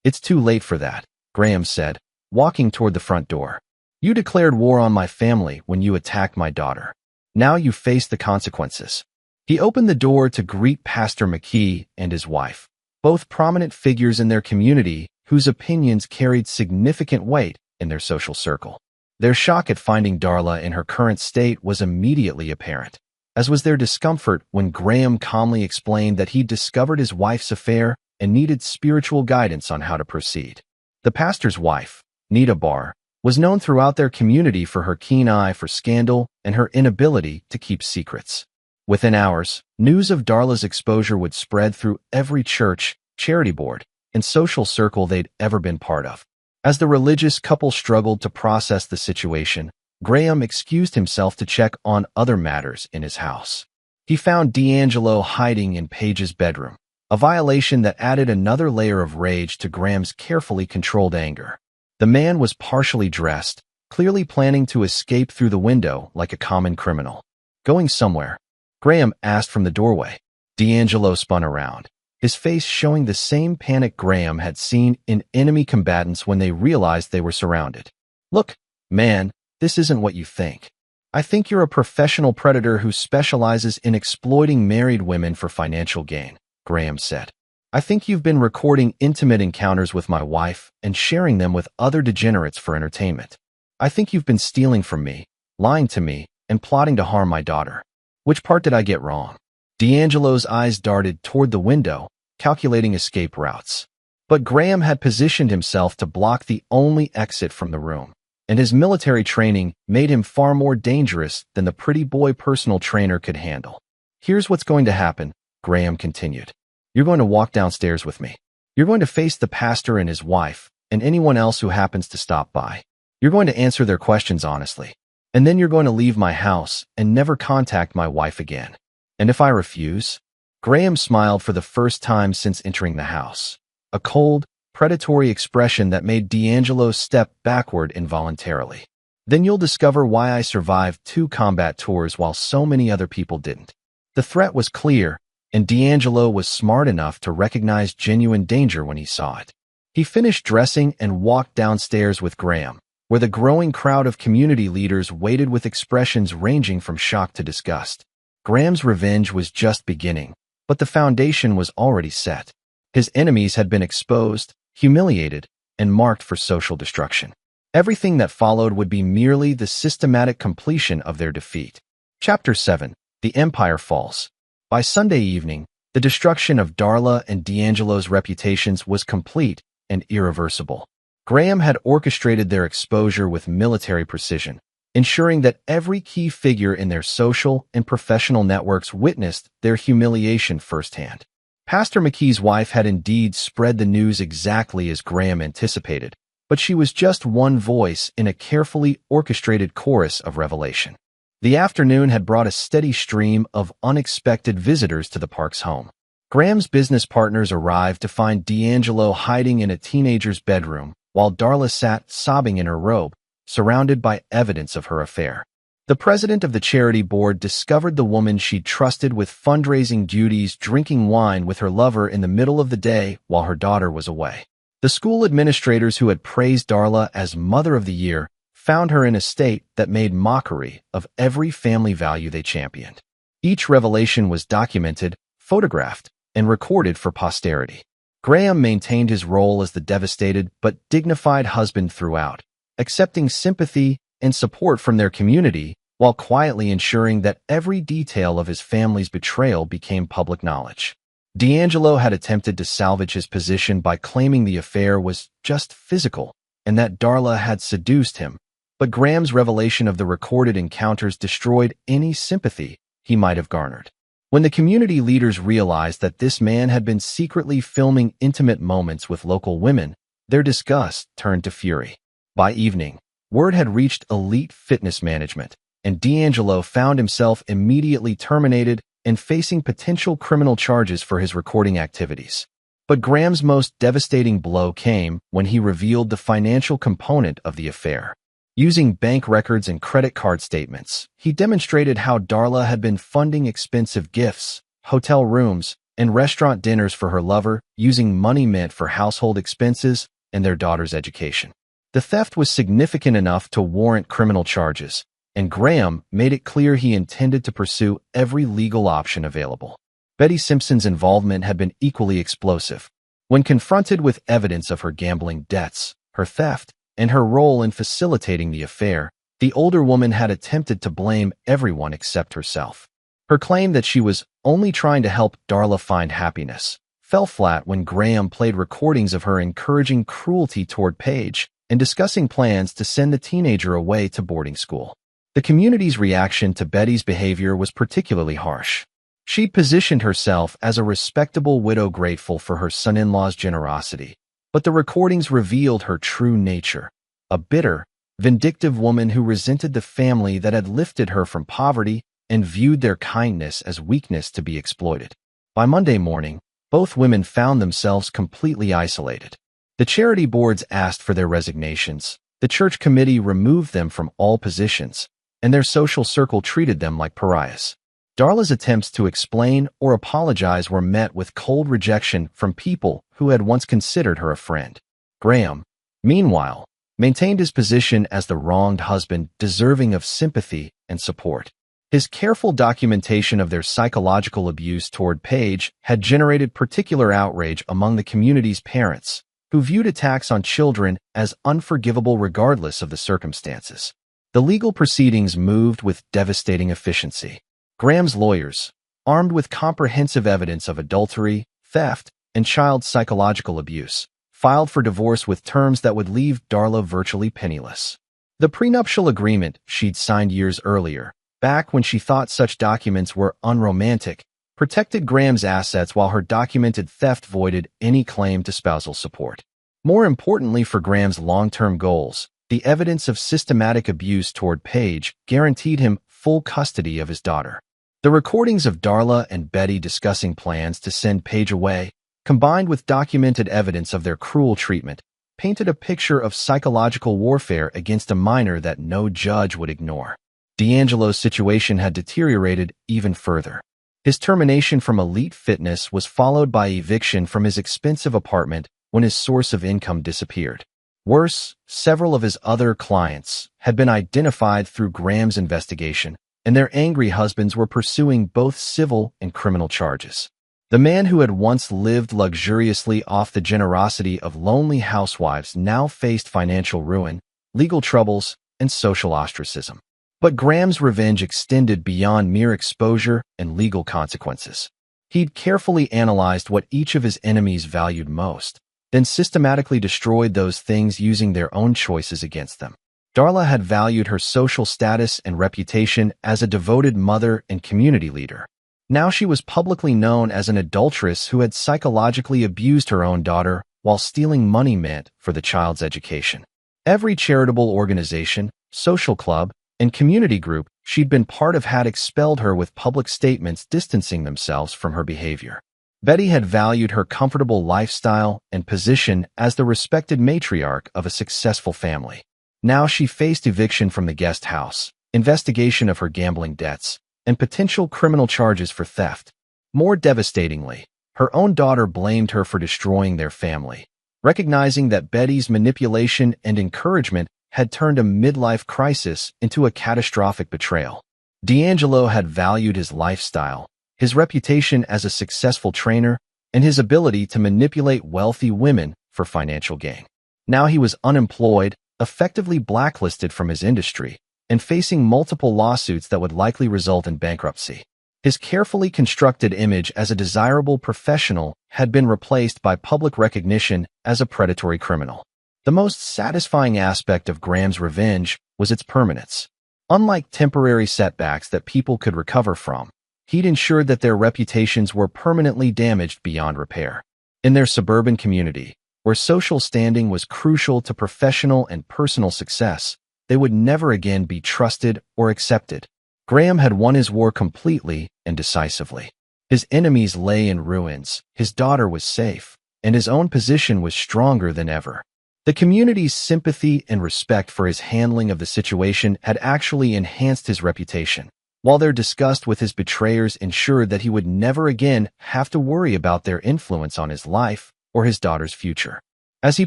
It's too late for that, Graham said, walking toward the front door. You declared war on my family when you attacked my daughter. Now you face the consequences. He opened the door to greet Pastor McKee and his wife, both prominent figures in their community whose opinions carried significant weight in their social circle. Their shock at finding Darla in her current state was immediately apparent, as was their discomfort when Graham calmly explained that he'd discovered his wife's affair and needed spiritual guidance on how to proceed. The pastor's wife, Nita Barr, was known throughout their community for her keen eye for scandal and her inability to keep secrets. Within hours, news of Darla's exposure would spread through every church, charity board, and social circle they'd ever been part of. As the religious couple struggled to process the situation, Graham excused himself to check on other matters in his house. He found D'Angelo hiding in Paige's bedroom, a violation that added another layer of rage to Graham's carefully controlled anger. The man was partially dressed, clearly planning to escape through the window like a common criminal. Going somewhere? Graham asked from the doorway. D'Angelo spun around, his face showing the same panic Graham had seen in enemy combatants when they realized they were surrounded. Look, man, this isn't what you think. I think you're a professional predator who specializes in exploiting married women for financial gain, Graham said. I think you've been recording intimate encounters with my wife and sharing them with other degenerates for entertainment. I think you've been stealing from me, lying to me, and plotting to harm my daughter. Which part did I get wrong? D'Angelo's eyes darted toward the window, calculating escape routes. But Graham had positioned himself to block the only exit from the room, and his military training made him far more dangerous than the pretty boy personal trainer could handle. Here's what's going to happen, Graham continued. You're going to walk downstairs with me. You're going to face the pastor and his wife, and anyone else who happens to stop by. You're going to answer their questions honestly. And then you're going to leave my house and never contact my wife again. And if I refuse? Graham smiled for the first time since entering the house, a cold, predatory expression that made D'Angelo step backward involuntarily. Then you'll discover why I survived 2 combat tours while so many other people didn't. The threat was clear, and D'Angelo was smart enough to recognize genuine danger when he saw it. He finished dressing and walked downstairs with Graham, where the growing crowd of community leaders waited with expressions ranging from shock to disgust. Graham's revenge was just beginning, but the foundation was already set. His enemies had been exposed, humiliated, and marked for social destruction. Everything that followed would be merely the systematic completion of their defeat. Chapter 7. The Empire Falls. By Sunday evening, the destruction of Darla and D'Angelo's reputations was complete and irreversible. Graham had orchestrated their exposure with military precision, ensuring that every key figure in their social and professional networks witnessed their humiliation firsthand. Pastor McKee's wife had indeed spread the news exactly as Graham anticipated, but she was just one voice in a carefully orchestrated chorus of revelation. The afternoon had brought a steady stream of unexpected visitors to the Parks home. Graham's business partners arrived to find D'Angelo hiding in a teenager's bedroom, while Darla sat sobbing in her robe, surrounded by evidence of her affair. The president of the charity board discovered the woman she'd trusted with fundraising duties drinking wine with her lover in the middle of the day while her daughter was away. The school administrators who had praised Darla as Mother of the Year found her in a state that made mockery of every family value they championed. Each revelation was documented, photographed, and recorded for posterity. Graham maintained his role as the devastated but dignified husband throughout, accepting sympathy and support from their community while quietly ensuring that every detail of his family's betrayal became public knowledge. D'Angelo had attempted to salvage his position by claiming the affair was just physical and that Darla had seduced him, But Graham's revelation of the recorded encounters destroyed any sympathy he might have garnered. When the community leaders realized that this man had been secretly filming intimate moments with local women, their disgust turned to fury. By evening, word had reached elite fitness management, and D'Angelo found himself immediately terminated and facing potential criminal charges for his recording activities. But Graham's most devastating blow came when he revealed the financial component of the affair. Using bank records and credit card statements, he demonstrated how Darla had been funding expensive gifts, hotel rooms, and restaurant dinners for her lover, using money meant for household expenses and their daughter's education. The theft was significant enough to warrant criminal charges, and Graham made it clear he intended to pursue every legal option available. Betty Simpson's involvement had been equally explosive. When confronted with evidence of her gambling debts, her theft, and her role in facilitating the affair, the older woman had attempted to blame everyone except herself. Her claim that she was only trying to help Darla find happiness fell flat when Graham played recordings of her encouraging cruelty toward Paige and discussing plans to send the teenager away to boarding school. The community's reaction to Betty's behavior was particularly harsh. She positioned herself as a respectable widow grateful for her son-in-law's generosity, but the recordings revealed her true nature, a bitter, vindictive woman who resented the family that had lifted her from poverty and viewed their kindness as weakness to be exploited. By Monday morning, both women found themselves completely isolated. The charity boards asked for their resignations, the church committee removed them from all positions, and their social circle treated them like pariahs. Darla's attempts to explain or apologize were met with cold rejection from people who had once considered her a friend. Graham, meanwhile, maintained his position as the wronged husband deserving of sympathy and support. His careful documentation of their psychological abuse toward Paige had generated particular outrage among the community's parents, who viewed attacks on children as unforgivable regardless of the circumstances. The legal proceedings moved with devastating efficiency. Graham's lawyers, armed with comprehensive evidence of adultery, theft, and child psychological abuse, filed for divorce with terms that would leave Darla virtually penniless. The prenuptial agreement she'd signed years earlier, back when she thought such documents were unromantic, protected Graham's assets while her documented theft voided any claim to spousal support. More importantly for Graham's long-term goals, the evidence of systematic abuse toward Paige guaranteed him full custody of his daughter. The recordings of Darla and Betty discussing plans to send Paige away, combined with documented evidence of their cruel treatment, painted a picture of psychological warfare against a minor that no judge would ignore. D'Angelo's situation had deteriorated even further. His termination from elite fitness was followed by eviction from his expensive apartment when his source of income disappeared. Worse, several of his other clients had been identified through Graham's investigation, and their angry husbands were pursuing both civil and criminal charges. The man who had once lived luxuriously off the generosity of lonely housewives now faced financial ruin, legal troubles, and social ostracism. But Graham's revenge extended beyond mere exposure and legal consequences. He'd carefully analyzed what each of his enemies valued most, then systematically destroyed those things using their own choices against them. Darla had valued her social status and reputation as a devoted mother and community leader. Now she was publicly known as an adulteress who had psychologically abused her own daughter while stealing money meant for the child's education. Every charitable organization, social club, and community group she'd been part of had expelled her with public statements distancing themselves from her behavior. Betty had valued her comfortable lifestyle and position as the respected matriarch of a successful family. Now she faced eviction from the guest house, investigation of her gambling debts, and potential criminal charges for theft. More devastatingly, her own daughter blamed her for destroying their family, recognizing that Betty's manipulation and encouragement had turned a midlife crisis into a catastrophic betrayal. D'Angelo had valued his lifestyle, his reputation as a successful trainer, and his ability to manipulate wealthy women for financial gain. Now he was unemployed, effectively blacklisted from his industry, and facing multiple lawsuits that would likely result in bankruptcy. His carefully constructed image as a desirable professional had been replaced by public recognition as a predatory criminal. The most satisfying aspect of Graham's revenge was its permanence. Unlike temporary setbacks that people could recover from, he'd ensured that their reputations were permanently damaged beyond repair. In their suburban community, where social standing was crucial to professional and personal success, they would never again be trusted or accepted. Graham had won his war completely and decisively. His enemies lay in ruins, his daughter was safe, and his own position was stronger than ever. The community's sympathy and respect for his handling of the situation had actually enhanced his reputation, while their disgust with his betrayers ensured that he would never again have to worry about their influence on his life or his daughter's future. As he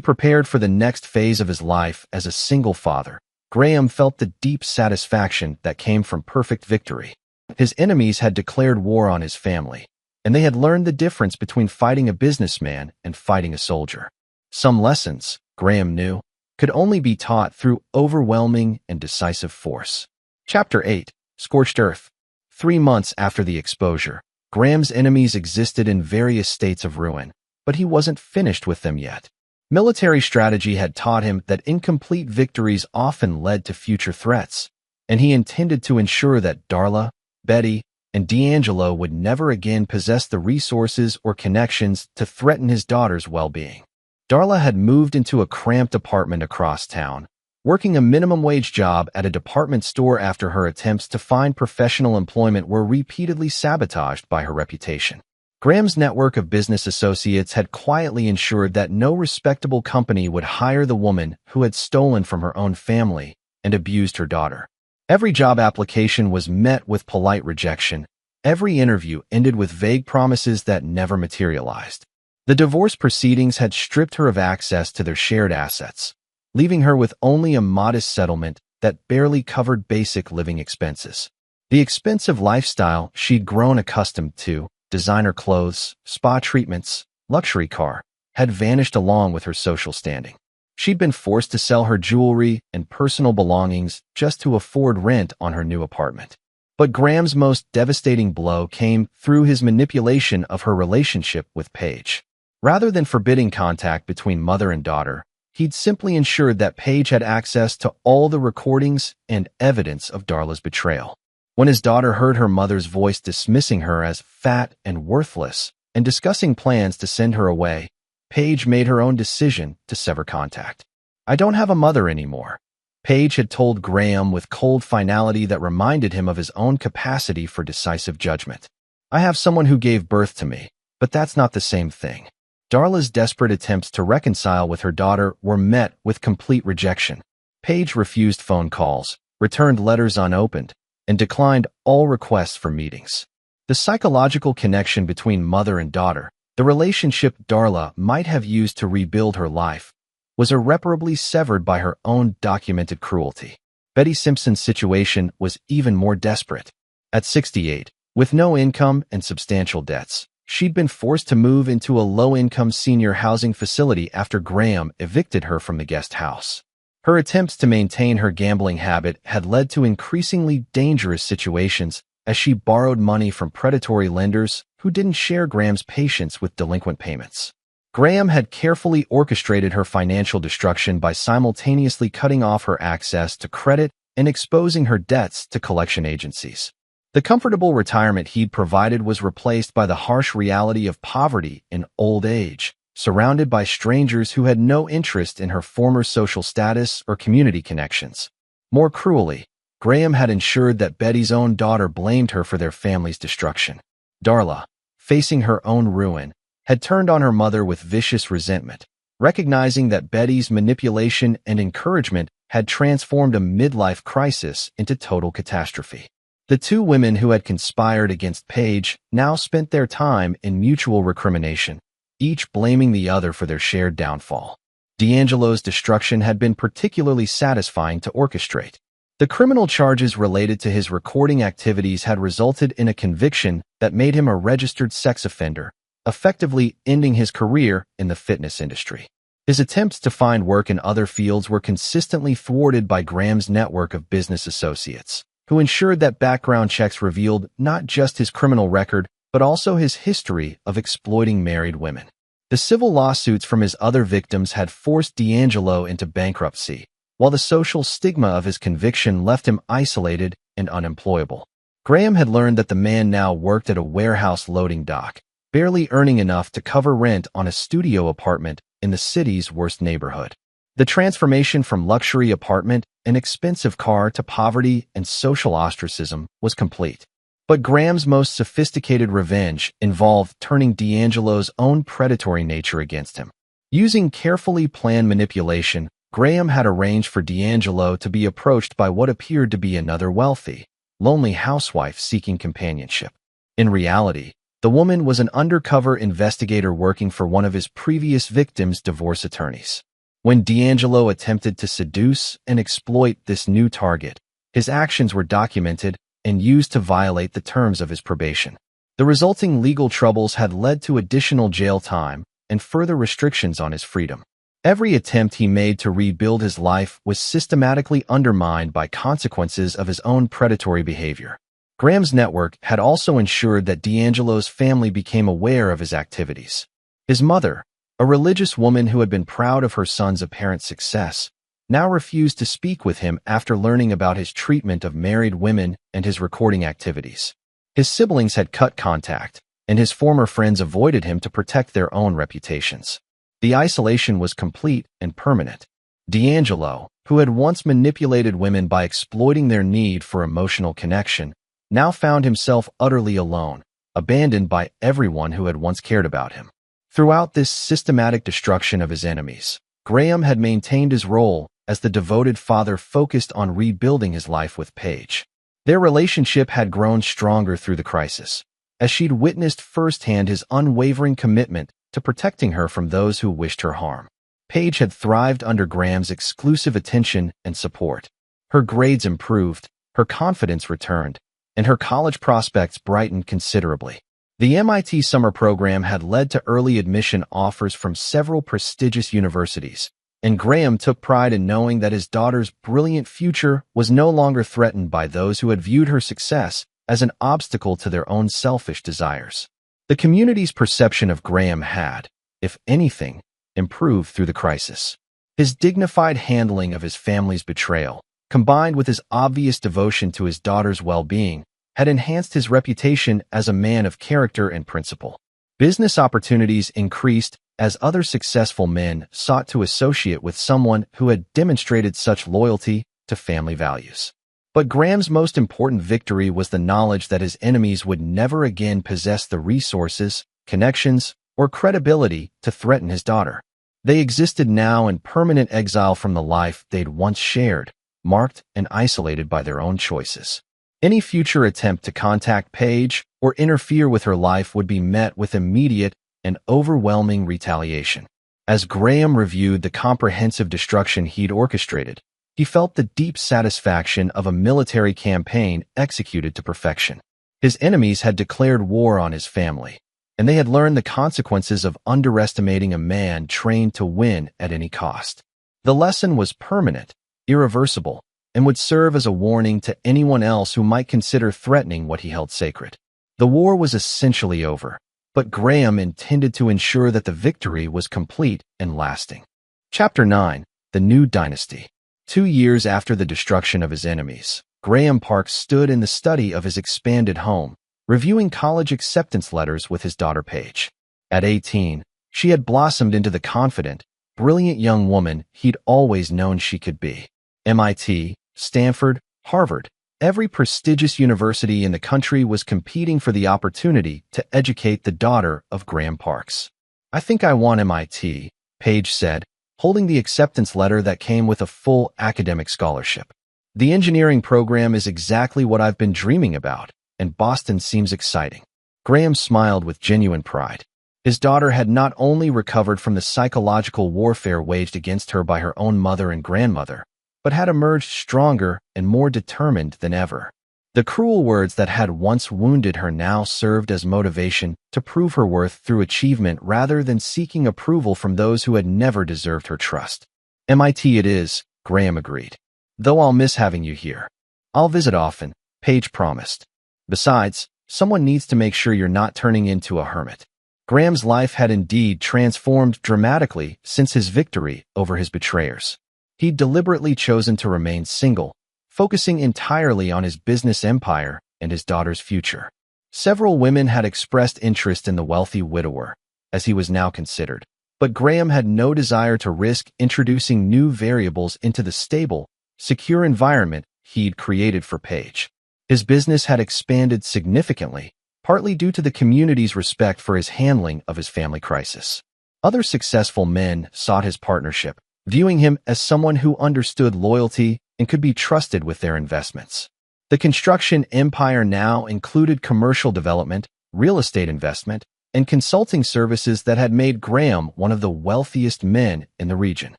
prepared for the next phase of his life as a single father, Graham felt the deep satisfaction that came from perfect victory. His enemies had declared war on his family, and they had learned the difference between fighting a businessman and fighting a soldier. Some lessons, Graham knew, could only be taught through overwhelming and decisive force. Chapter 8. Scorched Earth. 3 months after the exposure, Graham's enemies existed in various states of ruin, but he wasn't finished with them yet. Military strategy had taught him that incomplete victories often led to future threats, and he intended to ensure that Darla, Betty, and D'Angelo would never again possess the resources or connections to threaten his daughter's well-being. Darla had moved into a cramped apartment across town, working a minimum-wage job at a department store after her attempts to find professional employment were repeatedly sabotaged by her reputation. Graham's network of business associates had quietly ensured that no respectable company would hire the woman who had stolen from her own family and abused her daughter. Every job application was met with polite rejection. Every interview ended with vague promises that never materialized. The divorce proceedings had stripped her of access to their shared assets, leaving her with only a modest settlement that barely covered basic living expenses. The expensive lifestyle she'd grown accustomed to, designer clothes, spa treatments, luxury car, had vanished along with her social standing. She'd been forced to sell her jewelry and personal belongings just to afford rent on her new apartment. But Graham's most devastating blow came through his manipulation of her relationship with Paige. Rather than forbidding contact between mother and daughter, he'd simply ensured that Paige had access to all the recordings and evidence of Darla's betrayal. When his daughter heard her mother's voice dismissing her as fat and worthless and discussing plans to send her away, Paige made her own decision to sever contact. "I don't have a mother anymore," Paige had told Graham with cold finality that reminded him of his own capacity for decisive judgment. "I have someone who gave birth to me, but that's not the same thing." Darla's desperate attempts to reconcile with her daughter were met with complete rejection. Paige refused phone calls, returned letters unopened, and declined all requests for meetings. The psychological connection between mother and daughter, the relationship Darla might have used to rebuild her life, was irreparably severed by her own documented cruelty. Betty Simpson's situation was even more desperate. At 68, with no income and substantial debts, she'd been forced to move into a low-income senior housing facility after Graham evicted her from the guest house. Her attempts to maintain her gambling habit had led to increasingly dangerous situations as she borrowed money from predatory lenders who didn't share Graham's patience with delinquent payments. Graham had carefully orchestrated her financial destruction by simultaneously cutting off her access to credit and exposing her debts to collection agencies. The comfortable retirement he'd provided was replaced by the harsh reality of poverty in old age, surrounded by strangers who had no interest in her former social status or community connections. More cruelly, Graham had ensured that Betty's own daughter blamed her for their family's destruction. Darla, facing her own ruin, had turned on her mother with vicious resentment, recognizing that Betty's manipulation and encouragement had transformed a midlife crisis into total catastrophe. The two women who had conspired against Paige now spent their time in mutual recrimination, each blaming the other for their shared downfall. D'Angelo's destruction had been particularly satisfying to orchestrate. The criminal charges related to his recording activities had resulted in a conviction that made him a registered sex offender, effectively ending his career in the fitness industry. His attempts to find work in other fields were consistently thwarted by Graham's network of business associates, who ensured that background checks revealed not just his criminal record, but also his history of exploiting married women. The civil lawsuits from his other victims had forced D'Angelo into bankruptcy, while the social stigma of his conviction left him isolated and unemployable. Graham had learned that the man now worked at a warehouse loading dock, barely earning enough to cover rent on a studio apartment in the city's worst neighborhood. The transformation from luxury apartment and expensive car to poverty and social ostracism was complete. But Graham's most sophisticated revenge involved turning D'Angelo's own predatory nature against him. Using carefully planned manipulation, Graham had arranged for D'Angelo to be approached by what appeared to be another wealthy, lonely housewife seeking companionship. In reality, the woman was an undercover investigator working for one of his previous victims' divorce attorneys. When D'Angelo attempted to seduce and exploit this new target, his actions were documented and used to violate the terms of his probation. The resulting legal troubles had led to additional jail time and further restrictions on his freedom. Every attempt he made to rebuild his life was systematically undermined by consequences of his own predatory behavior. Graham's network had also ensured that D'Angelo's family became aware of his activities. His mother, a religious woman who had been proud of her son's apparent success, now refused to speak with him after learning about his treatment of married women and his recording activities. His siblings had cut contact, and his former friends avoided him to protect their own reputations. The isolation was complete and permanent. D'Angelo, who had once manipulated women by exploiting their need for emotional connection, now found himself utterly alone, abandoned by everyone who had once cared about him. Throughout this systematic destruction of his enemies, Graham had maintained his role as the devoted father focused on rebuilding his life with Paige. Their relationship had grown stronger through the crisis, as she'd witnessed firsthand his unwavering commitment to protecting her from those who wished her harm. Paige had thrived under Graham's exclusive attention and support. Her grades improved, her confidence returned, and her college prospects brightened considerably. The MIT summer program had led to early admission offers from several prestigious universities, and Graham took pride in knowing that his daughter's brilliant future was no longer threatened by those who had viewed her success as an obstacle to their own selfish desires. The community's perception of Graham had, if anything, improved through the crisis. His dignified handling of his family's betrayal, combined with his obvious devotion to his daughter's well-being, had enhanced his reputation as a man of character and principle. Business opportunities increased as other successful men sought to associate with someone who had demonstrated such loyalty to family values. But Graham's most important victory was the knowledge that his enemies would never again possess the resources, connections, or credibility to threaten his daughter. They existed now in permanent exile from the life they'd once shared, marked and isolated by their own choices. Any future attempt to contact Paige or interfere with her life would be met with immediate and overwhelming retaliation. As Graham reviewed the comprehensive destruction he'd orchestrated, he felt the deep satisfaction of a military campaign executed to perfection. His enemies had declared war on his family, and they had learned the consequences of underestimating a man trained to win at any cost. The lesson was permanent, irreversible, and would serve as a warning to anyone else who might consider threatening what he held sacred. The war was essentially over, but Graham intended to ensure that the victory was complete and lasting. Chapter 9. The New Dynasty. 2 years after the destruction of his enemies, Graham Parks stood in the study of his expanded home, reviewing college acceptance letters with his daughter Paige. At 18, she had blossomed into the confident, brilliant young woman he'd always known she could be. MIT, Stanford, Harvard, every prestigious university in the country was competing for the opportunity to educate the daughter of Graham Parks. "I think I want MIT," Paige said, holding the acceptance letter that came with a full academic scholarship. "The engineering program is exactly what I've been dreaming about, and Boston seems exciting." Graham smiled with genuine pride. His daughter had not only recovered from the psychological warfare waged against her by her own mother and grandmother, but had emerged stronger and more determined than ever. The cruel words that had once wounded her now served as motivation to prove her worth through achievement rather than seeking approval from those who had never deserved her trust. "MIT it is," Graham agreed. "Though I'll miss having you here. I'll visit often," Paige promised. "Besides, someone needs to make sure you're not turning into a hermit." Graham's life had indeed transformed dramatically since his victory over his betrayers. He'd deliberately chosen to remain single, focusing entirely on his business empire and his daughter's future. Several women had expressed interest in the wealthy widower, as he was now considered, but Graham had no desire to risk introducing new variables into the stable, secure environment he'd created for Paige. His business had expanded significantly, partly due to the community's respect for his handling of his family crisis. Other successful men sought his partnership, viewing him as someone who understood loyalty and could be trusted with their investments. The construction empire now included commercial development, real estate investment, and consulting services that had made Graham one of the wealthiest men in the region.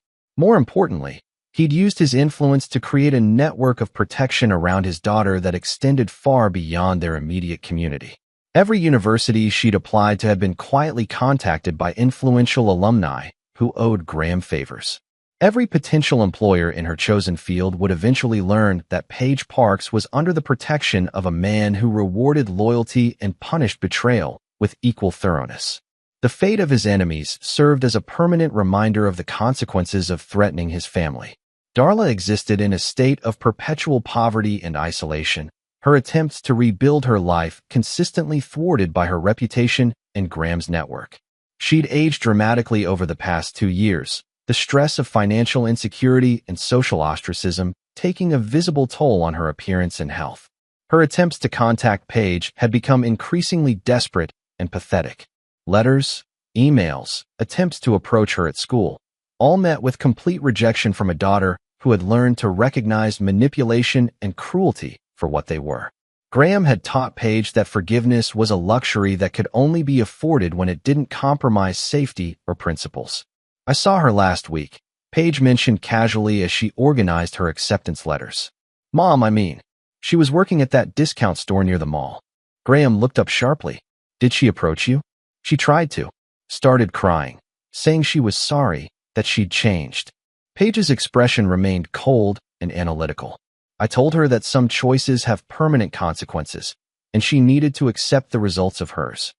More importantly, he'd used his influence to create a network of protection around his daughter that extended far beyond their immediate community. Every university she'd applied to had been quietly contacted by influential alumni who owed Graham favors. Every potential employer in her chosen field would eventually learn that Paige Parks was under the protection of a man who rewarded loyalty and punished betrayal with equal thoroughness. The fate of his enemies served as a permanent reminder of the consequences of threatening his family. Darla existed in a state of perpetual poverty and isolation, her attempts to rebuild her life consistently thwarted by her reputation and Graham's network. She'd aged dramatically over the past 2 years, the stress of financial insecurity and social ostracism taking a visible toll on her appearance and health. Her attempts to contact Paige had become increasingly desperate and pathetic. Letters, emails, attempts to approach her at school, all met with complete rejection from a daughter who had learned to recognize manipulation and cruelty for what they were. Graham had taught Paige that forgiveness was a luxury that could only be afforded when it didn't compromise safety or principles. "I saw her last week," Paige mentioned casually as she organized her acceptance letters. "Mom, I mean. She was working at that discount store near the mall." Graham looked up sharply. "Did she approach you?" "She tried to." Started crying, saying she was sorry, that she'd changed. Paige's expression remained cold and analytical. "I told her that some choices have permanent consequences, and she needed to accept the results of hers."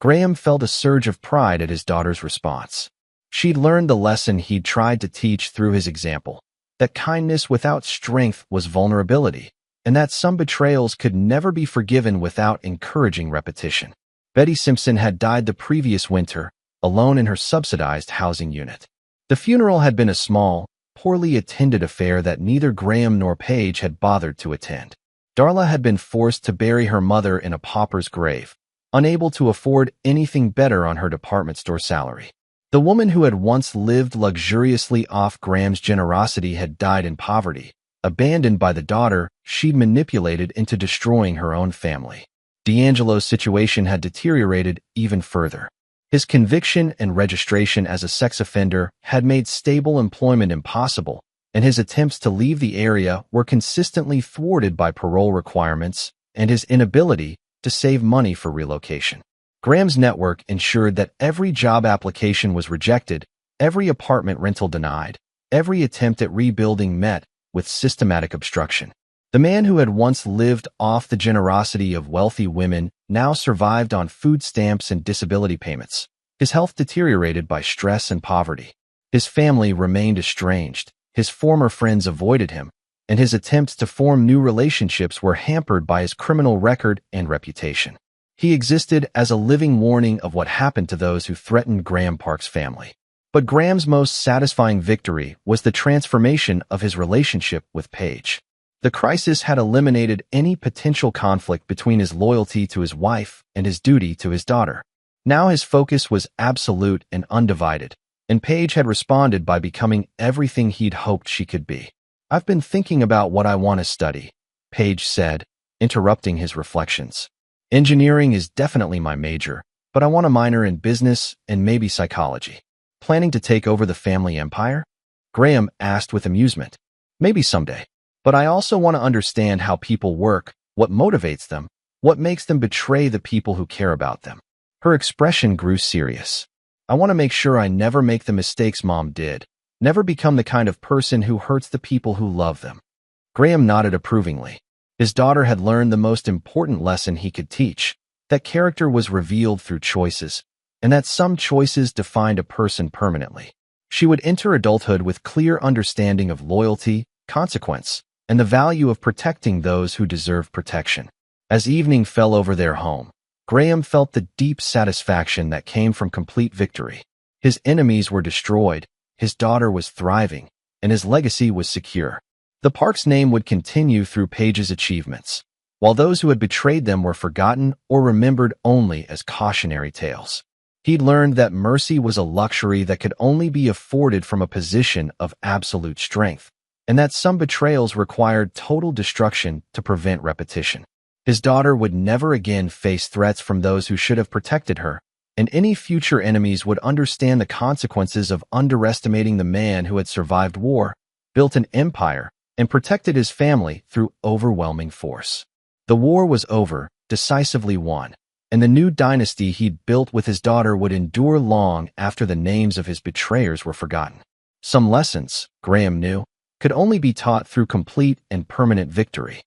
Graham felt a surge of pride at his daughter's response. She'd learned the lesson he'd tried to teach through his example, that kindness without strength was vulnerability, and that some betrayals could never be forgiven without encouraging repetition. Betty Simpson had died the previous winter, alone in her subsidized housing unit. The funeral had been a small, poorly attended affair that neither Graham nor Paige had bothered to attend. Darla had been forced to bury her mother in a pauper's grave, unable to afford anything better on her department store salary. The woman who had once lived luxuriously off Graham's generosity had died in poverty, abandoned by the daughter she'd manipulated into destroying her own family. D'Angelo's situation had deteriorated even further. His conviction and registration as a sex offender had made stable employment impossible, and his attempts to leave the area were consistently thwarted by parole requirements and his inability to save money for relocation. Graham's network ensured that every job application was rejected, every apartment rental denied, every attempt at rebuilding met with systematic obstruction. The man who had once lived off the generosity of wealthy women now survived on food stamps and disability payments. His health deteriorated by stress and poverty. His family remained estranged, his former friends avoided him, and his attempts to form new relationships were hampered by his criminal record and reputation. He existed as a living warning of what happened to those who threatened Graham Parks' family. But Graham's most satisfying victory was the transformation of his relationship with Paige. The crisis had eliminated any potential conflict between his loyalty to his wife and his duty to his daughter. Now his focus was absolute and undivided, and Paige had responded by becoming everything he'd hoped she could be. "I've been thinking about what I want to study," Paige said, interrupting his reflections. "Engineering is definitely my major, but I want a minor in business and maybe psychology." "Planning to take over the family empire?" Graham asked with amusement. "Maybe someday. But I also want to understand how people work, what motivates them, what makes them betray the people who care about them." Her expression grew serious. "I want to make sure I never make the mistakes Mom did, never become the kind of person who hurts the people who love them." Graham nodded approvingly. His daughter had learned the most important lesson he could teach, that character was revealed through choices, and that some choices defined a person permanently. She would enter adulthood with clear understanding of loyalty, consequence, and the value of protecting those who deserve protection. As evening fell over their home, Graham felt the deep satisfaction that came from complete victory. His enemies were destroyed, his daughter was thriving, and his legacy was secure. The park's name would continue through Page's achievements, while those who had betrayed them were forgotten or remembered only as cautionary tales. He'd learned that mercy was a luxury that could only be afforded from a position of absolute strength, and that some betrayals required total destruction to prevent repetition. His daughter would never again face threats from those who should have protected her, and any future enemies would understand the consequences of underestimating the man who had survived war, built an empire, and protected his family through overwhelming force. The war was over, decisively won, and the new dynasty he'd built with his daughter would endure long after the names of his betrayers were forgotten. Some lessons, Graham knew, could only be taught through complete and permanent victory.